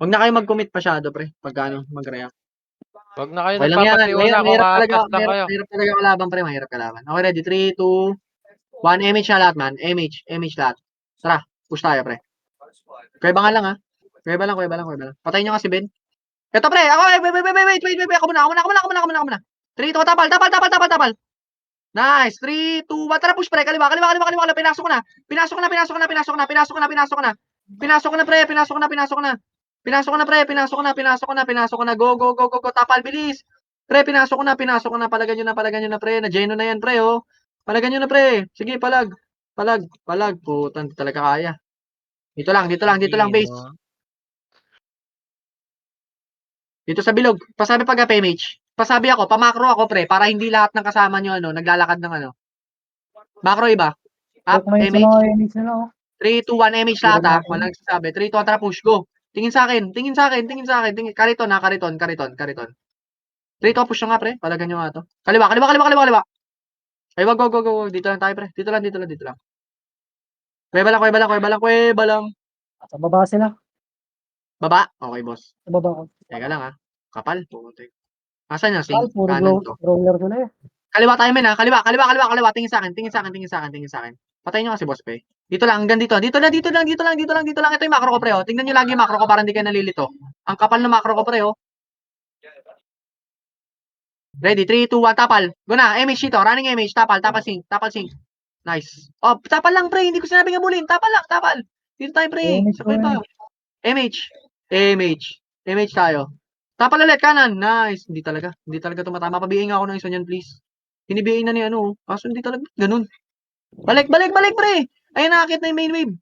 Huwag na kayo mag-commit masyado, pre. Pagka mag-react. Wag na kayo Okay lang yan. nagpapatiuna kung Mahirap talaga. aatas lang kayo. Mahirap talaga kalaban, pre. Mahirap kalaban. Okay, ready? 3, 2, 1. MH na lahat, man. MH lahat. Tara, push tayo, pre. Kuweba nga lang, ha. Kuweba lang. Patayin nyo kasi, Ben. Ito, pre. Ako, wait. Ako muna. 3, 2, tapal. Nice. 3, 2, 1. Tara, push, pre. Kaliwa. Pinasok ko na. Pinasok ko na, pre. Tapal, bilis. Pre, pinasok ko na. Palagan nyo na, pre. Na-geno na yan, pre, oh. Palagan nyo na, pre. Sige, palag. Putan, di talaga kaya. Dito lang, base. Dito sa bilog. Pasabi pag PMH. Pasabi ako, pamakro ako, pre, para hindi lahat ng kasama nyo, naglalakad ng Macro iba. Up, May isa MH. mga image na lang. 3, 2, 1, MH lahat, ha. Walang nagsasabi. 3, 2, 1, tara, push, go. Tingin sa akin. Kariton, ha, kariton. 3, 2, push nyo nga, pre. Palagan nyo nga to. Kaliwa. Ay, wag, go. Dito lang tayo, pre. Dito lang. Kuweba lang. Sa baba sila. Baba. Okay, boss. Sa baba ko. Teka lang, ha. Kapal. Pumunta. Asan yung Al, sing? puro Kanan to. roller sila eh. Kaliwa tayo, men, ha. Kaliwa. Tingin sa akin. Patayin nyo kasi, boss, pe. Dito lang, hanggang dito. Dito lang. Ito yung macro ko, pre, oh. Tingnan nyo lagi yung macro ko para hindi kayo nalilito. Ang kapal ng macro ko, pre, oh. Ready? 3, 2, 1, tapal. Go na. MH dito. Running MH. Tapal, sync. Nice. Oh, tapal lang, pre. Hindi ko sinabi nga bulin. Tapal. Dito tayo, pre. MH, Sakay pa. MH tayo. Tapal ulit, kanan. Nice. Hindi talaga tumatama. Pabihin nga ako ng isa niyan, please. Hinibihin na ni ano. Kaso hindi talaga. Ganun. Balik, pre. Ayun, nakakit na yung main wave.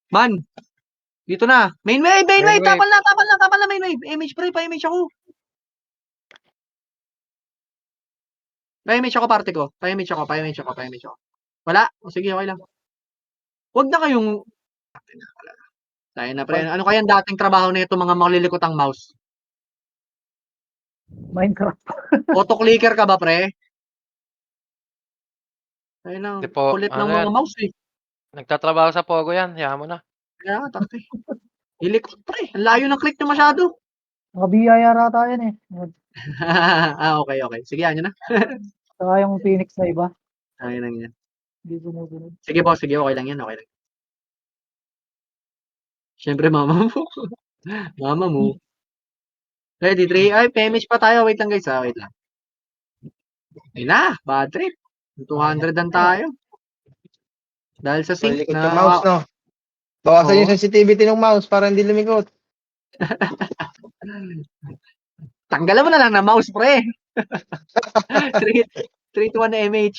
Man. Dito na. Main wave. Main wave. Tapal na main wave. MH, pre. Pa-MH ako. Pa-MH ako, parte ko. Pa-MH ako. Wala? O, sige, okay lang. Huwag na kayong... Tayo na, pre. Ano kaya ang dating trabaho na ito mga makalilikotang mouse? Minecraft. Auto-clicker ka ba, pre? Ayun na, Di po, kulit ng ano mga yan? mouse, eh. Nagtatrabaho sa Pogo yan, hayaan mo na. Kaya nga, takti. Ilikot, pre. Ang layo ng click nyo masyado. Nakabiyaya rata yan eh. Okay. Sige, ano na. Saka yung Phoenix na iba. Ayun lang yan. Hindi sumusunod. Sige, boss. Sige, okay lang yan. Siyempre, mama mo. Ready, 3. Ay, PMH pa tayo. Wait lang, guys, ha. Wait lang. Ayun na, bad trip. 200 dan tayo. Dahil sa sync Malikot na... yung mouse, no? Bawasan Oo. yung sensitivity ng mouse para hindi lumikot. Tanggalan mo na lang ng mouse, pre. 3 to 1 MH.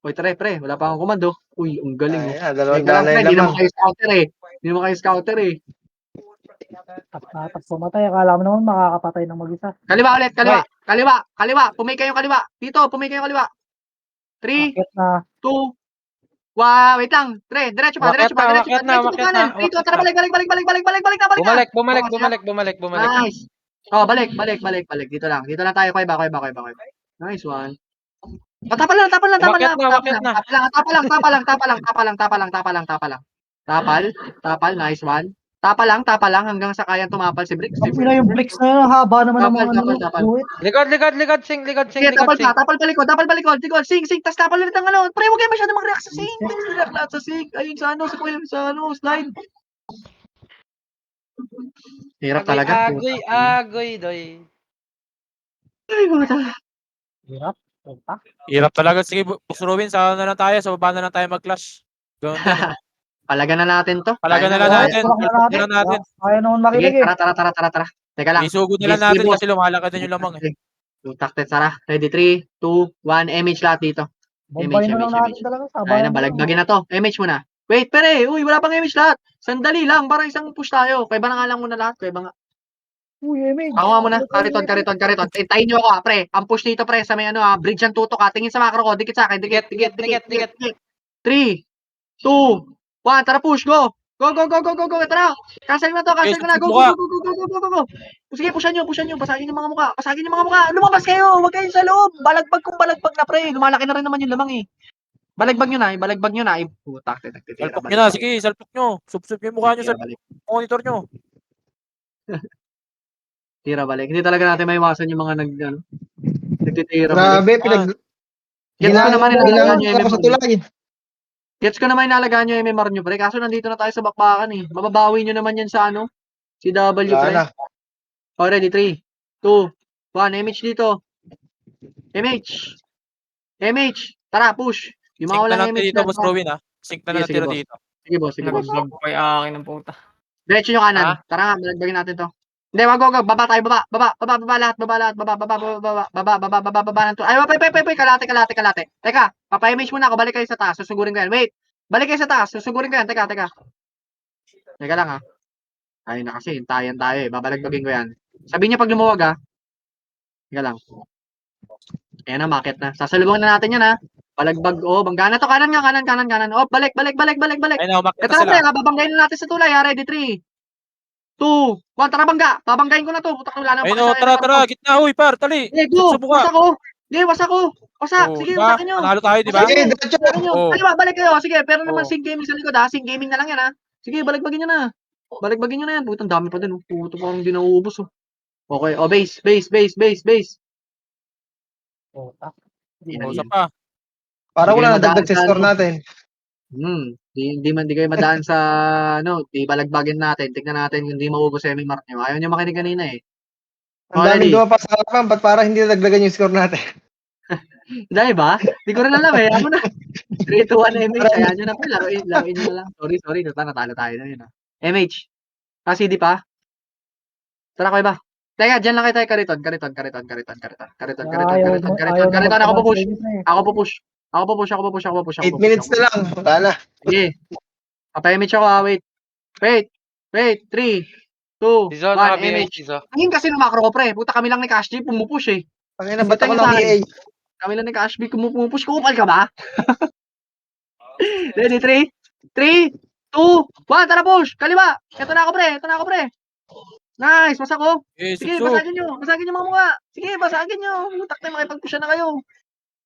Uy, pre. Wala pa akong komando. Uy, ang galing, oh. Ay, dalawang Teka lang, dala pre. yung Hindi naman lamang. kayo scouter, eh. Tapos pumatay. Akala mo naman makakapatay ng mag-isa. Kaliwa ulit, kaliwa. Pumay kayong kaliwa. Dito, pumay kayong kaliwa. 3, Akit na. 2, 1, wait lang. Pre, diretso pa. Umakyat na. Kanan. Dito, tara, balik na. Bumalik. Nice. Oh, balik. Dito lang tayo. Kuweba. Nice one. Oh, tapal lang. Umakyat na. Tapal, nice one. Tapal lang hanggang sa kayang tumapal si Bricks. Ang ina yung flex na yun. Haba naman ng mga Tapal. buhit. Likod, sing. Sige, tapal palikod. Sing, tas tapal ulit ang ano. Pre, huwag kayo masyado mag-react sa sing. React lahat sa sing. Ayun sa slide. Hirap talaga. Agoy, doy. Ay, puta. Hirap. Punta. Hirap talaga. Sige, Boss Ruben, sa ano na lang tayo. Sa baba na lang tayo mag-clash. Ganun din. Palagan na natin to. Palagan na Kaya lang na. natin. Tulpok na lang natin. Kaya naman Sige, makinig eh. tara. Teka lang. Isugod na lang Yes, natin boss. kasi lumalakad din yung lamang eh. Taktet, tara. Ready, 3, 2, 1. MH lahat dito. Bombayin na lang natin MH. talaga. Ay Sabayan na, balagbagin na to. MH muna. Wait, pere. Uy, wala pang MH lahat. Sandali lang. Parang isang push tayo. Kaya ba na nga lang muna lahat? Kaya ba nga? Uy, image. Ako nga muna. Kariton. Hintayin nyo ako, pre. Ang push dito, pre. Sa may bridge ang tutok, ha. Tingin sa macro ko. Dikit sa akin. Dikit. 3, 2, 1. Tara, push. Go. Go, go, go, go, go, go. Tara. Cancel na to, cancel Okay, ko na. Go, subukan. go, go, go, go, go, go, go. Sige, pushan nyo. Basagin yung mga mukha. Basagin yung mga mukha. Lumabas kayo. Huwag kayong sa loob. Balagbag kung balagbag na, pre. Lumalaki na rin naman yung lamang eh. Balagbag nyo na. Putak, nagtitira. Salpok nyo na, sige, salpok nyo. Subsub yung mukha nyo sa Balik. monitor nyo. Tira balik. Hindi talaga natin maiwasan yung mga nagtitira balik. Grabe, Gets ko naman yung nalagaan nyo ako sa MMR. tulay. Gets ko naman yung nalagaan nyo MMR nyo, pre. Kaso nandito na tayo sa bakbakan eh. Mababawi nyo naman yan sa si W, Wala pre. na. Oh, ready? 3, 2, 1. MH dito. MH. Tara, push. Yung mga Sync na walang lang MH dito, na. Boss Robin, ha? Sync na lang Sige, natira boss. dito. Sige, boss. Nag-vlog ko kay akin ng puta. Diretso yung kanan. Ha? Tara nga, balagbagin natin to. Hindi, wag. Baba tayo, baba lahat. Baba. Ay, kalate. Teka, papa-image muna ako. Balik kayo sa taas. Susugurin ko yan. Wait. Balik kayo sa taas. Susugurin ko yan. Teka. Teka lang, ha. Ayun na kasi. Hintayan tayo, eh. Babalagbagin ko yan. Sabihin niya pag lumuwag, ha. Teka lang. Ayan na, market na. Sasalubong na natin yan, ha. Balagbag. Oh, bangga na to. Kanan. Oh, balik. Ayun na, umakit Ito na na, sila. pre. Babanggayin na natin sa tulay, ha. Ready, 3, 2, 1, tara bangga. Babanggain ko na to. Putak wala nang Ayun o, tara, gitna, uy, par, tali. Sige, go. Subsub ka. Wasak ko. Hindi, wasak ko. Wasak. Oh, Sige, diba? wasakin nyo. Panalo tayo, di ba? Sige, diretso. Wasakin nyo. Oh. Kaliwa, balik kayo. Sige, pero naman Oh. sync gaming sa likod, ha. Sync gaming na lang yan, ha. Sige, balagbagin nyo na. Balagbagin nyo na yan. Putang dami pa din, oh. Puto parang hindi nauubos, oh. Okay, oh, base. Putak. Yan, Usap yan. pa. Para Hindi wala kayo na dagdag sa madaan score sa- natin. Di kayo madaan sa, di balagbagin natin. Tignan natin kung di maubos sa MMR nyo. Ayaw nyo makinig kanina, eh. Ang daming duwa pa sa harapan, ba't para hindi nadagdagan yung score natin? Dahil ba? Di ko rin alam, eh. Ako na. 3, 2, 1, MH. Ayan nyo na po. Laruin nyo na lang. Sorry. Natalo tayo na yun, ha. MH. CD pa? Tara, kayo ba? Teka, dyan lang kayo tayo kariton. Kariton. Ako pupush. 8 minutes na lang. Wala na. Sige. Papa-MH ako, ha. Wait. 3, 2, Tizo, 1, naka-BH, MH. Tizo. Ngayon kasi numakro ko, pre. Puta kami lang ni Cash G, pumupush, eh. Tangina, ba't ako Dito yung sa lang EA? Kami lang ni Cash G, pumupush. Kupal ka ba? Ready, 3, 2, 1, tara push. Kaliwa. Ito na ako, pre. Nice, wasak ko. Eh, Sige, subsub. basagin nyo mga mukha. Sige, basagin nyo. Mutak na, makipag-pushan na kayo.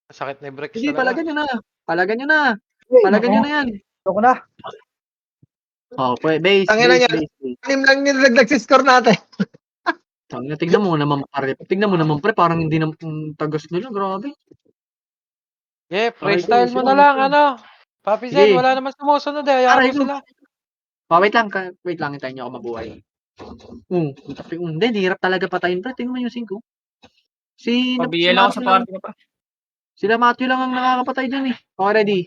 Sakit na yung breaks Sige, talaga. palagan nyo na yan. Ito ko na. Oh, base. Tangina niya. 6 lang yung nilagdag sa score natin. Tignan mo naman, pre, parang hindi na tagas nila, grabe. Yeah, Okay, freestyle go, mo sila, na lang, sila. Papi Sige. Zen, wala naman sumusunod eh. Hayaan Aray, mo sila. Wait lang, hintayin nyo ako mabuhay. Hindi, hirap talaga patayin, pre. Tingnan mo yung 5. Si Pabiyel ako sa Matthew lang, party ko pa. sila Matthew lang ang nakakapatay dyan, eh. Okay, ready.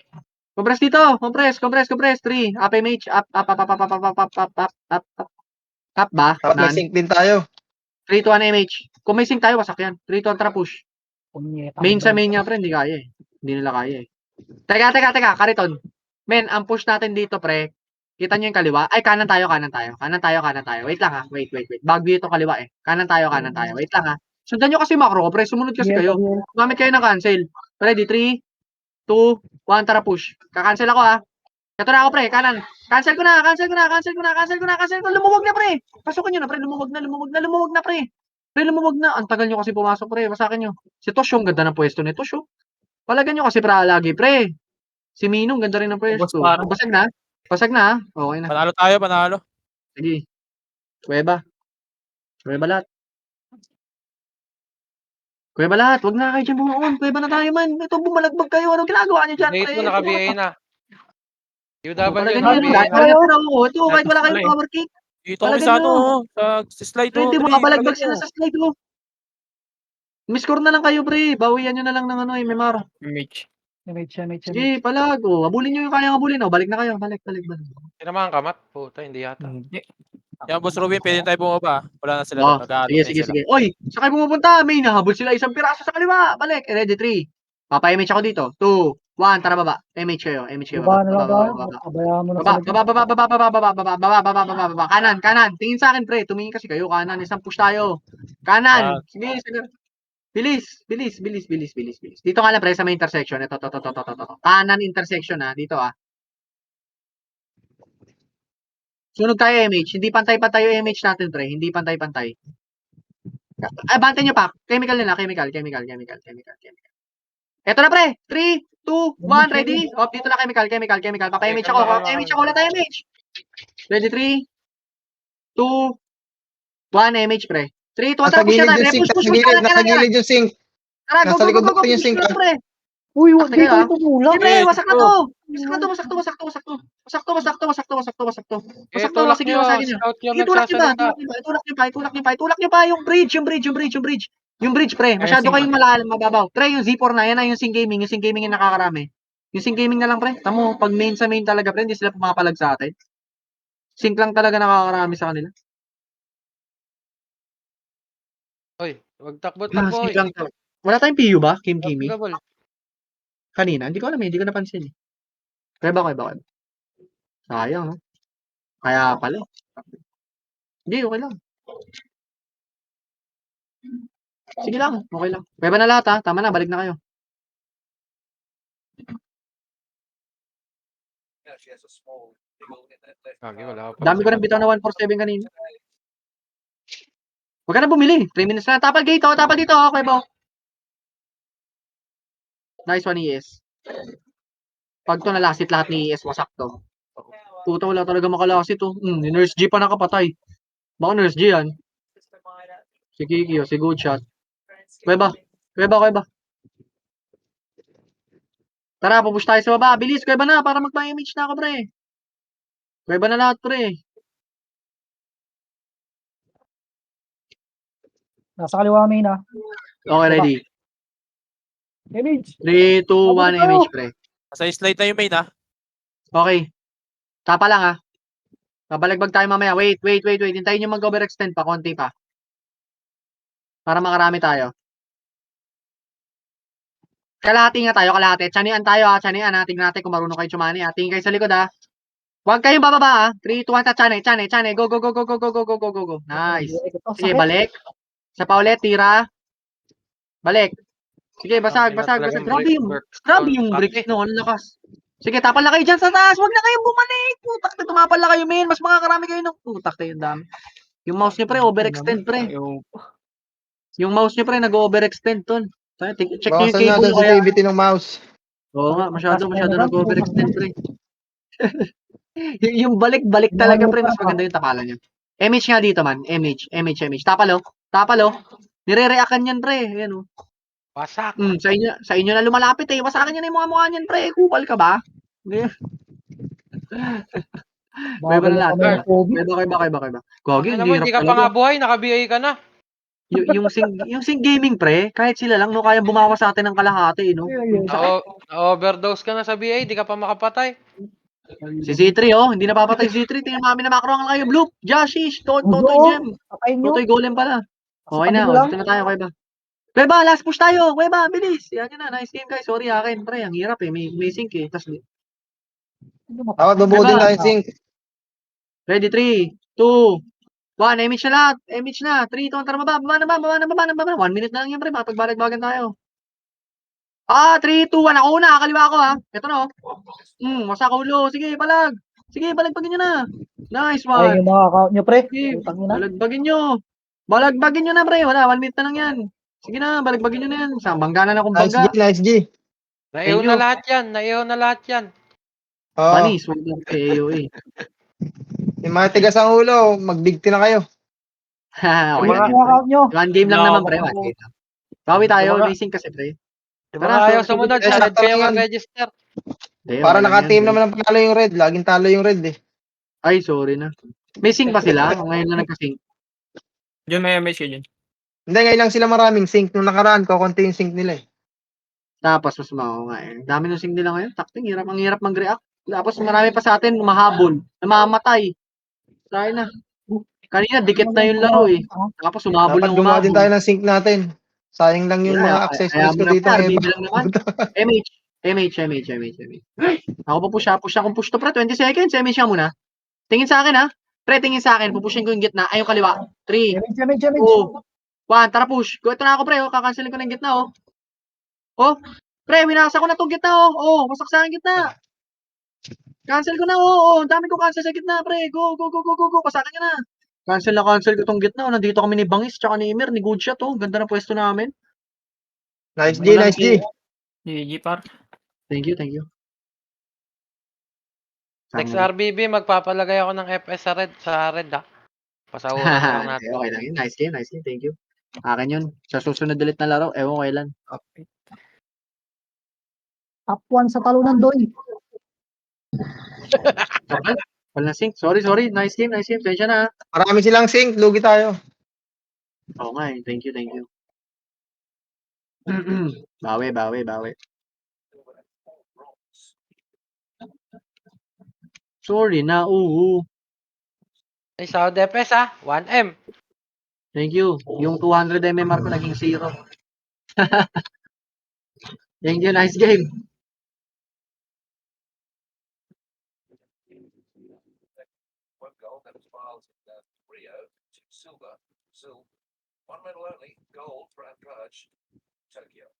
Compress dito. Compress. 3. Up, MH. Up. Up ba? Dapat may sync din tayo. 3 to 1 MH. Kung may sync tayo, wasak yan. 3 to 1, tara push. Punyeta. Main sa main niya, pre, hindi kaya, eh. Hindi nila kaya, eh. Teka, Kariton. Men, ang push natin dito, pre. Kita nyo yung kaliwa? Ay, kanan tayo. Wait lang, ha. Wait. Bagyo itong kaliwa, eh. Kanan tayo. Wait lang, ha. Sundan nyo kasi macro ko, pre. Sumunod kasi kayo. Gumamit kayo ng cancel. Ready, 3, 2, 1, tara push. Kakancel ako, ha. Ito na ako, pre. Kanan. Cancel ko na. Lumuwag na, pre. Pasukin nyo na, pre. Lumuwag na, pre. Pre, lumuwag na. Ang tagal nyo kasi pumasok, pre. Masakin nyo. Si Tosh, yung ganda ng pwesto ni Tosh, oh. Palagan nyo kasi lagi, pre. Si Minong, ganda rin ng pwesto. Boss, parang- Basag na, ha? Okay na. Panalo tayo, panalo. Sige. Kuweba lahat. Huwag na kayo dyan bumuon. Kuweba na tayo, man. Ito, bumalagbag kayo. Anong ginagawa nyo dyan, Gate pre? mo, naka-BA na. UW, Palagan nyo, naka-BA kahit na. ito, kahit wala kayong power kick. Dito kami Talaga sa nyo. sa slide, oh. Hindi, Dali, makabalagbag talaga sila nyo. sa slide, oh. Miscore na lang kayo, pre. Bawian nyo na lang ng MMR. Mitch. Sige, palag. Oh, habulin nyo yung kayang habulin. Oh, balik na kayo. Balik. Sinamahan ka, Mat? Puta, hindi yata. Hindi. Yan, Boss Robin, pwede tayo bumaba. Wala na sila Oh, doon. Nag-aano na sila. sige. Oy, saan kayo pumupunta? May nahabol sila isang piraso sa kaliwa. Balik. Ready, 3. Papa-MH ako dito. 2, 1, tara baba. MH kayo. Baba na lang tayo. Pabayaan mo na sa likod. Baba. Kanan. Tingin sa akin, pre. Tumingin kasi kayo. Kanan. Isang push tayo. Kanan. Sige. Bilis. Dito nga lang, pre, sa may intersection. Ito. Kanan intersection, ha. Dito, ha. Sunog tayo MH. Hindi pantay-pantay yung MH natin, pre. Hindi pantay-pantay. Bante nyo pa. Chemical nila. Chemical. Eto na, pre. 3, 2, 1, ready? Off, dito na chemical. Papa-MH ako. MH ako. Wala tayo MH. Ready, 3, 2, 1, MH, pre. 3, 2, Nasa tara, push gilid na yung tayo. sink. Push, Nasa gilid yung sink. Tara, go, Nasa likod natin yung push sink, na, pre. Uy, wag Teka, dito ah. ito mula. Hindi, pre, Eh, wasak na ito. to. Wasakto. Itulak Sige, nyo. wasagin nyo. Scout yung Sige, tulak nagsasalita. nyo pa. Yung bridge. Yung bridge, pre. Masyado kayong malalim, mababaw. Pre, yung Z4 na, yan na yung Sing Gaming. Yung Sing Gaming yung nakakarami. Yung Sing Gaming na lang, pre. Tamo, pag main sa main talaga, pre, hindi sila pumapalag sa atin. Sync lang talaga nakakarami sa kanila. Oy, wag takbo-takbo. Sync lang talaga. Wala tayong PU ba, Kim Kimi? Gabol. Kanina, hindi ko alam, hindi ko napansin. Kaya ba? Sayang, no? Kaya pala. Hindi, okay lang. Sige lang, okay lang. Kaya ba na lahat, ha? Tama na, balik na kayo. Gagi, wala pa. Dami ko nang bitaw na 147 kanina. Huwag ka na bumili. 3 minutes na. Tapal dito. Okay ba? Nice one, ES. Pag to nalasit lahat ni ES, wasak to. Puta, wala talaga makalasit to. Ni Nurse G pa nakapatay. Baka Nurse G yan. Si Kiki, si Good Shot. Kuya ba? Tara, pupush tayo sa baba. Bilis, kuya ba na, para magpa-image na ako, pre. Kuya ba na lahat, pre. Nasa kaliwa main ah. Okay, ready. Image. 3, 2, 1, image, pre. Sa slide na yung main, ha? Okay. Tapa lang, ha. Babalagbag tayo mamaya. Wait. Hintayin nyo mag-overextend pa, konti pa. Para makarami tayo. Kalahati nga tayo. Tsanian tayo, ha. Tingnan natin kung marunong kayo tsumani, ha. Tingin kayo sa likod, ha. Huwag kayong bababa, ha. 3, 2, 1, tsane. Go. Nice. Sige, balik. Sa pa ulit, tira. Balik. Sige, basag. Grabe yung bricks, no. Ang lakas. Sige, tapal na kayo dyan sa taas. Huwag na kayong bumalik. Putak na, tumapal na kayo, men. Mas makakarami kayo ng putak na yung dami. Yung mouse nyo, pre, overextend, pre. Yung mouse nyo, pre, nag-overextend, ton. Check nyo yung Bawasan cable, natin kaya. sensitivity ng mouse. Oo nga, masyado nag-overextend, pre. Yung balik talaga, pre, mas maganda yung tapalan nyo. MH nga dito, man. MH. Tapalo. Nire-reactan yan, pre. Ayan, oh. Wasak. Sa inyo na lumalapit, eh. Wasakan nyo na yung mga mukha niyan, pre. Kupal ka ba? Hindi. May ba na lahat? Kaya ba? Gogi, Ano naman, hirap hindi ka pa talaga. nga buhay, naka-BA ka na. Yung Sing Gaming, pre, kahit sila lang, no, kaya bumawas sa atin ng kalahati, no? Na-overdose ka na sa BA, di ka pa makapatay. Si Z3, oh, hindi napapatay si Z3. Tingnan mami na macro ang kayo. Bloop, Joshish, Totoy Gem. Patayin nyo. Totoy Golem pala. Okay na, Sabi mo oh, lang. dito na tayo, Kuya ba? Kuya ba, last push tayo. Kuya ba, bilis. Yan yun na, nice game, guys. Sorry, akin, pre, ang hirap, eh. May sync, eh. Tas, Dapat mabuo din Diba? tayo sync. ready, 3, 2, 1, image na lahat. Image na. 3, 2, tara, baba. 1 minute na lang yan, pre. Makapagbalag-bagan tayo. 3, 2, 1. Ako una, kaliwa ko, ha. Ito na, oh. Wasak ulo. Sige, balag. Sige, balagbagin nyo na. Nice Ay, one. yung mga account nyo, pre. Sige, Utang nyo na. balagbagin nyo na, pre. Wala, 1 minute na lang yan. Sige na, balagbagin nyo na yan. Bangga na kung bangga. Nice G. Naihaw Thank na you. lahat yan. Oo. Panis, wag lang kayo, eh. Yung mga tigas ang ulo, magbigti na kayo. Okay, Yung yan. mga account nyo. 1 game lang naman, pre. 1 game lang. Bawi tayo, racing kasi, pre. Di Tara, ba ayaw so- sumunod so- sa red sakto kayo lang yan. mag-register? Hindi, Para okay lang naka-team yan, naman ang panalo yung red. Laging talo yung red eh. Ay, sorry na. May sync ba sila? O ngayon lang nagka-sync? Diyan may MH ka dyan. Hindi, ngayon lang sila maraming sync. Nung nakaraan, konti yung sync nila eh. Tapos, mas nga eh. Dami ng sync nila ngayon. Takting, ang hirap mag-react. Tapos, marami pa sa atin, mahabol. Namamatay. Tayo na. Kanina, dikit na yung laro eh. Tapos, umabol Dapat ng gumawa din umabol. tayo ng sync natin. Sayang lang yung mga accessories ko dito ngayon. ngayon. Bibilang naman. MH. Ako pa push akong push to, pre. 20 seconds. MH ka muna. Tingin sa akin, ha. Pre, tingin sa akin. Pupushin ko yung gitna. Ay, yung kaliwa. 3, Image. 2, 1. Tara, push. Ito na ako, pre. Oh. Kakancelin ko ng gitna, oh. Oh. Pre, winasa ko na itong gitna, oh. Oh, wasak sa akin gitna. Cancel ko na, oo. Ang dami ko cancel sa gitna, pre. Go, go, go, go, go, go. Pasakin ka na. Cancel ko tong gitna. Oh. Nandito kami ni Bangis, tsaka ni Imer, ni Goodshot, oh. Ganda na pwesto namin. Nice G, nice G. GG par. Thank you, thank you. Next Sama RBB, magpapalagay ako ng FS sa red ha. Pasahuran na lang natin. Okay lang yun. Nice game, nice game. Thank you. Akin yun. Sa susunod ulit na laro, ewan ko kailan. Top 1 sa talunan, Doy. Kapal. Wala sync. Sorry, sorry. Nice game, nice game. Tensya na. Marami silang sync, lugi tayo. Oo nga eh. Thank you, thank you. bawi, bawi, bawi. Sorry na, oo. Ay, sa DPS ha. 1M. Thank you. Yung 200 MMR ko naging 0. Thank you, nice game. One gold, that was Miles in Rio, 2 silver, one medal only, gold for Andrade, Tokyo.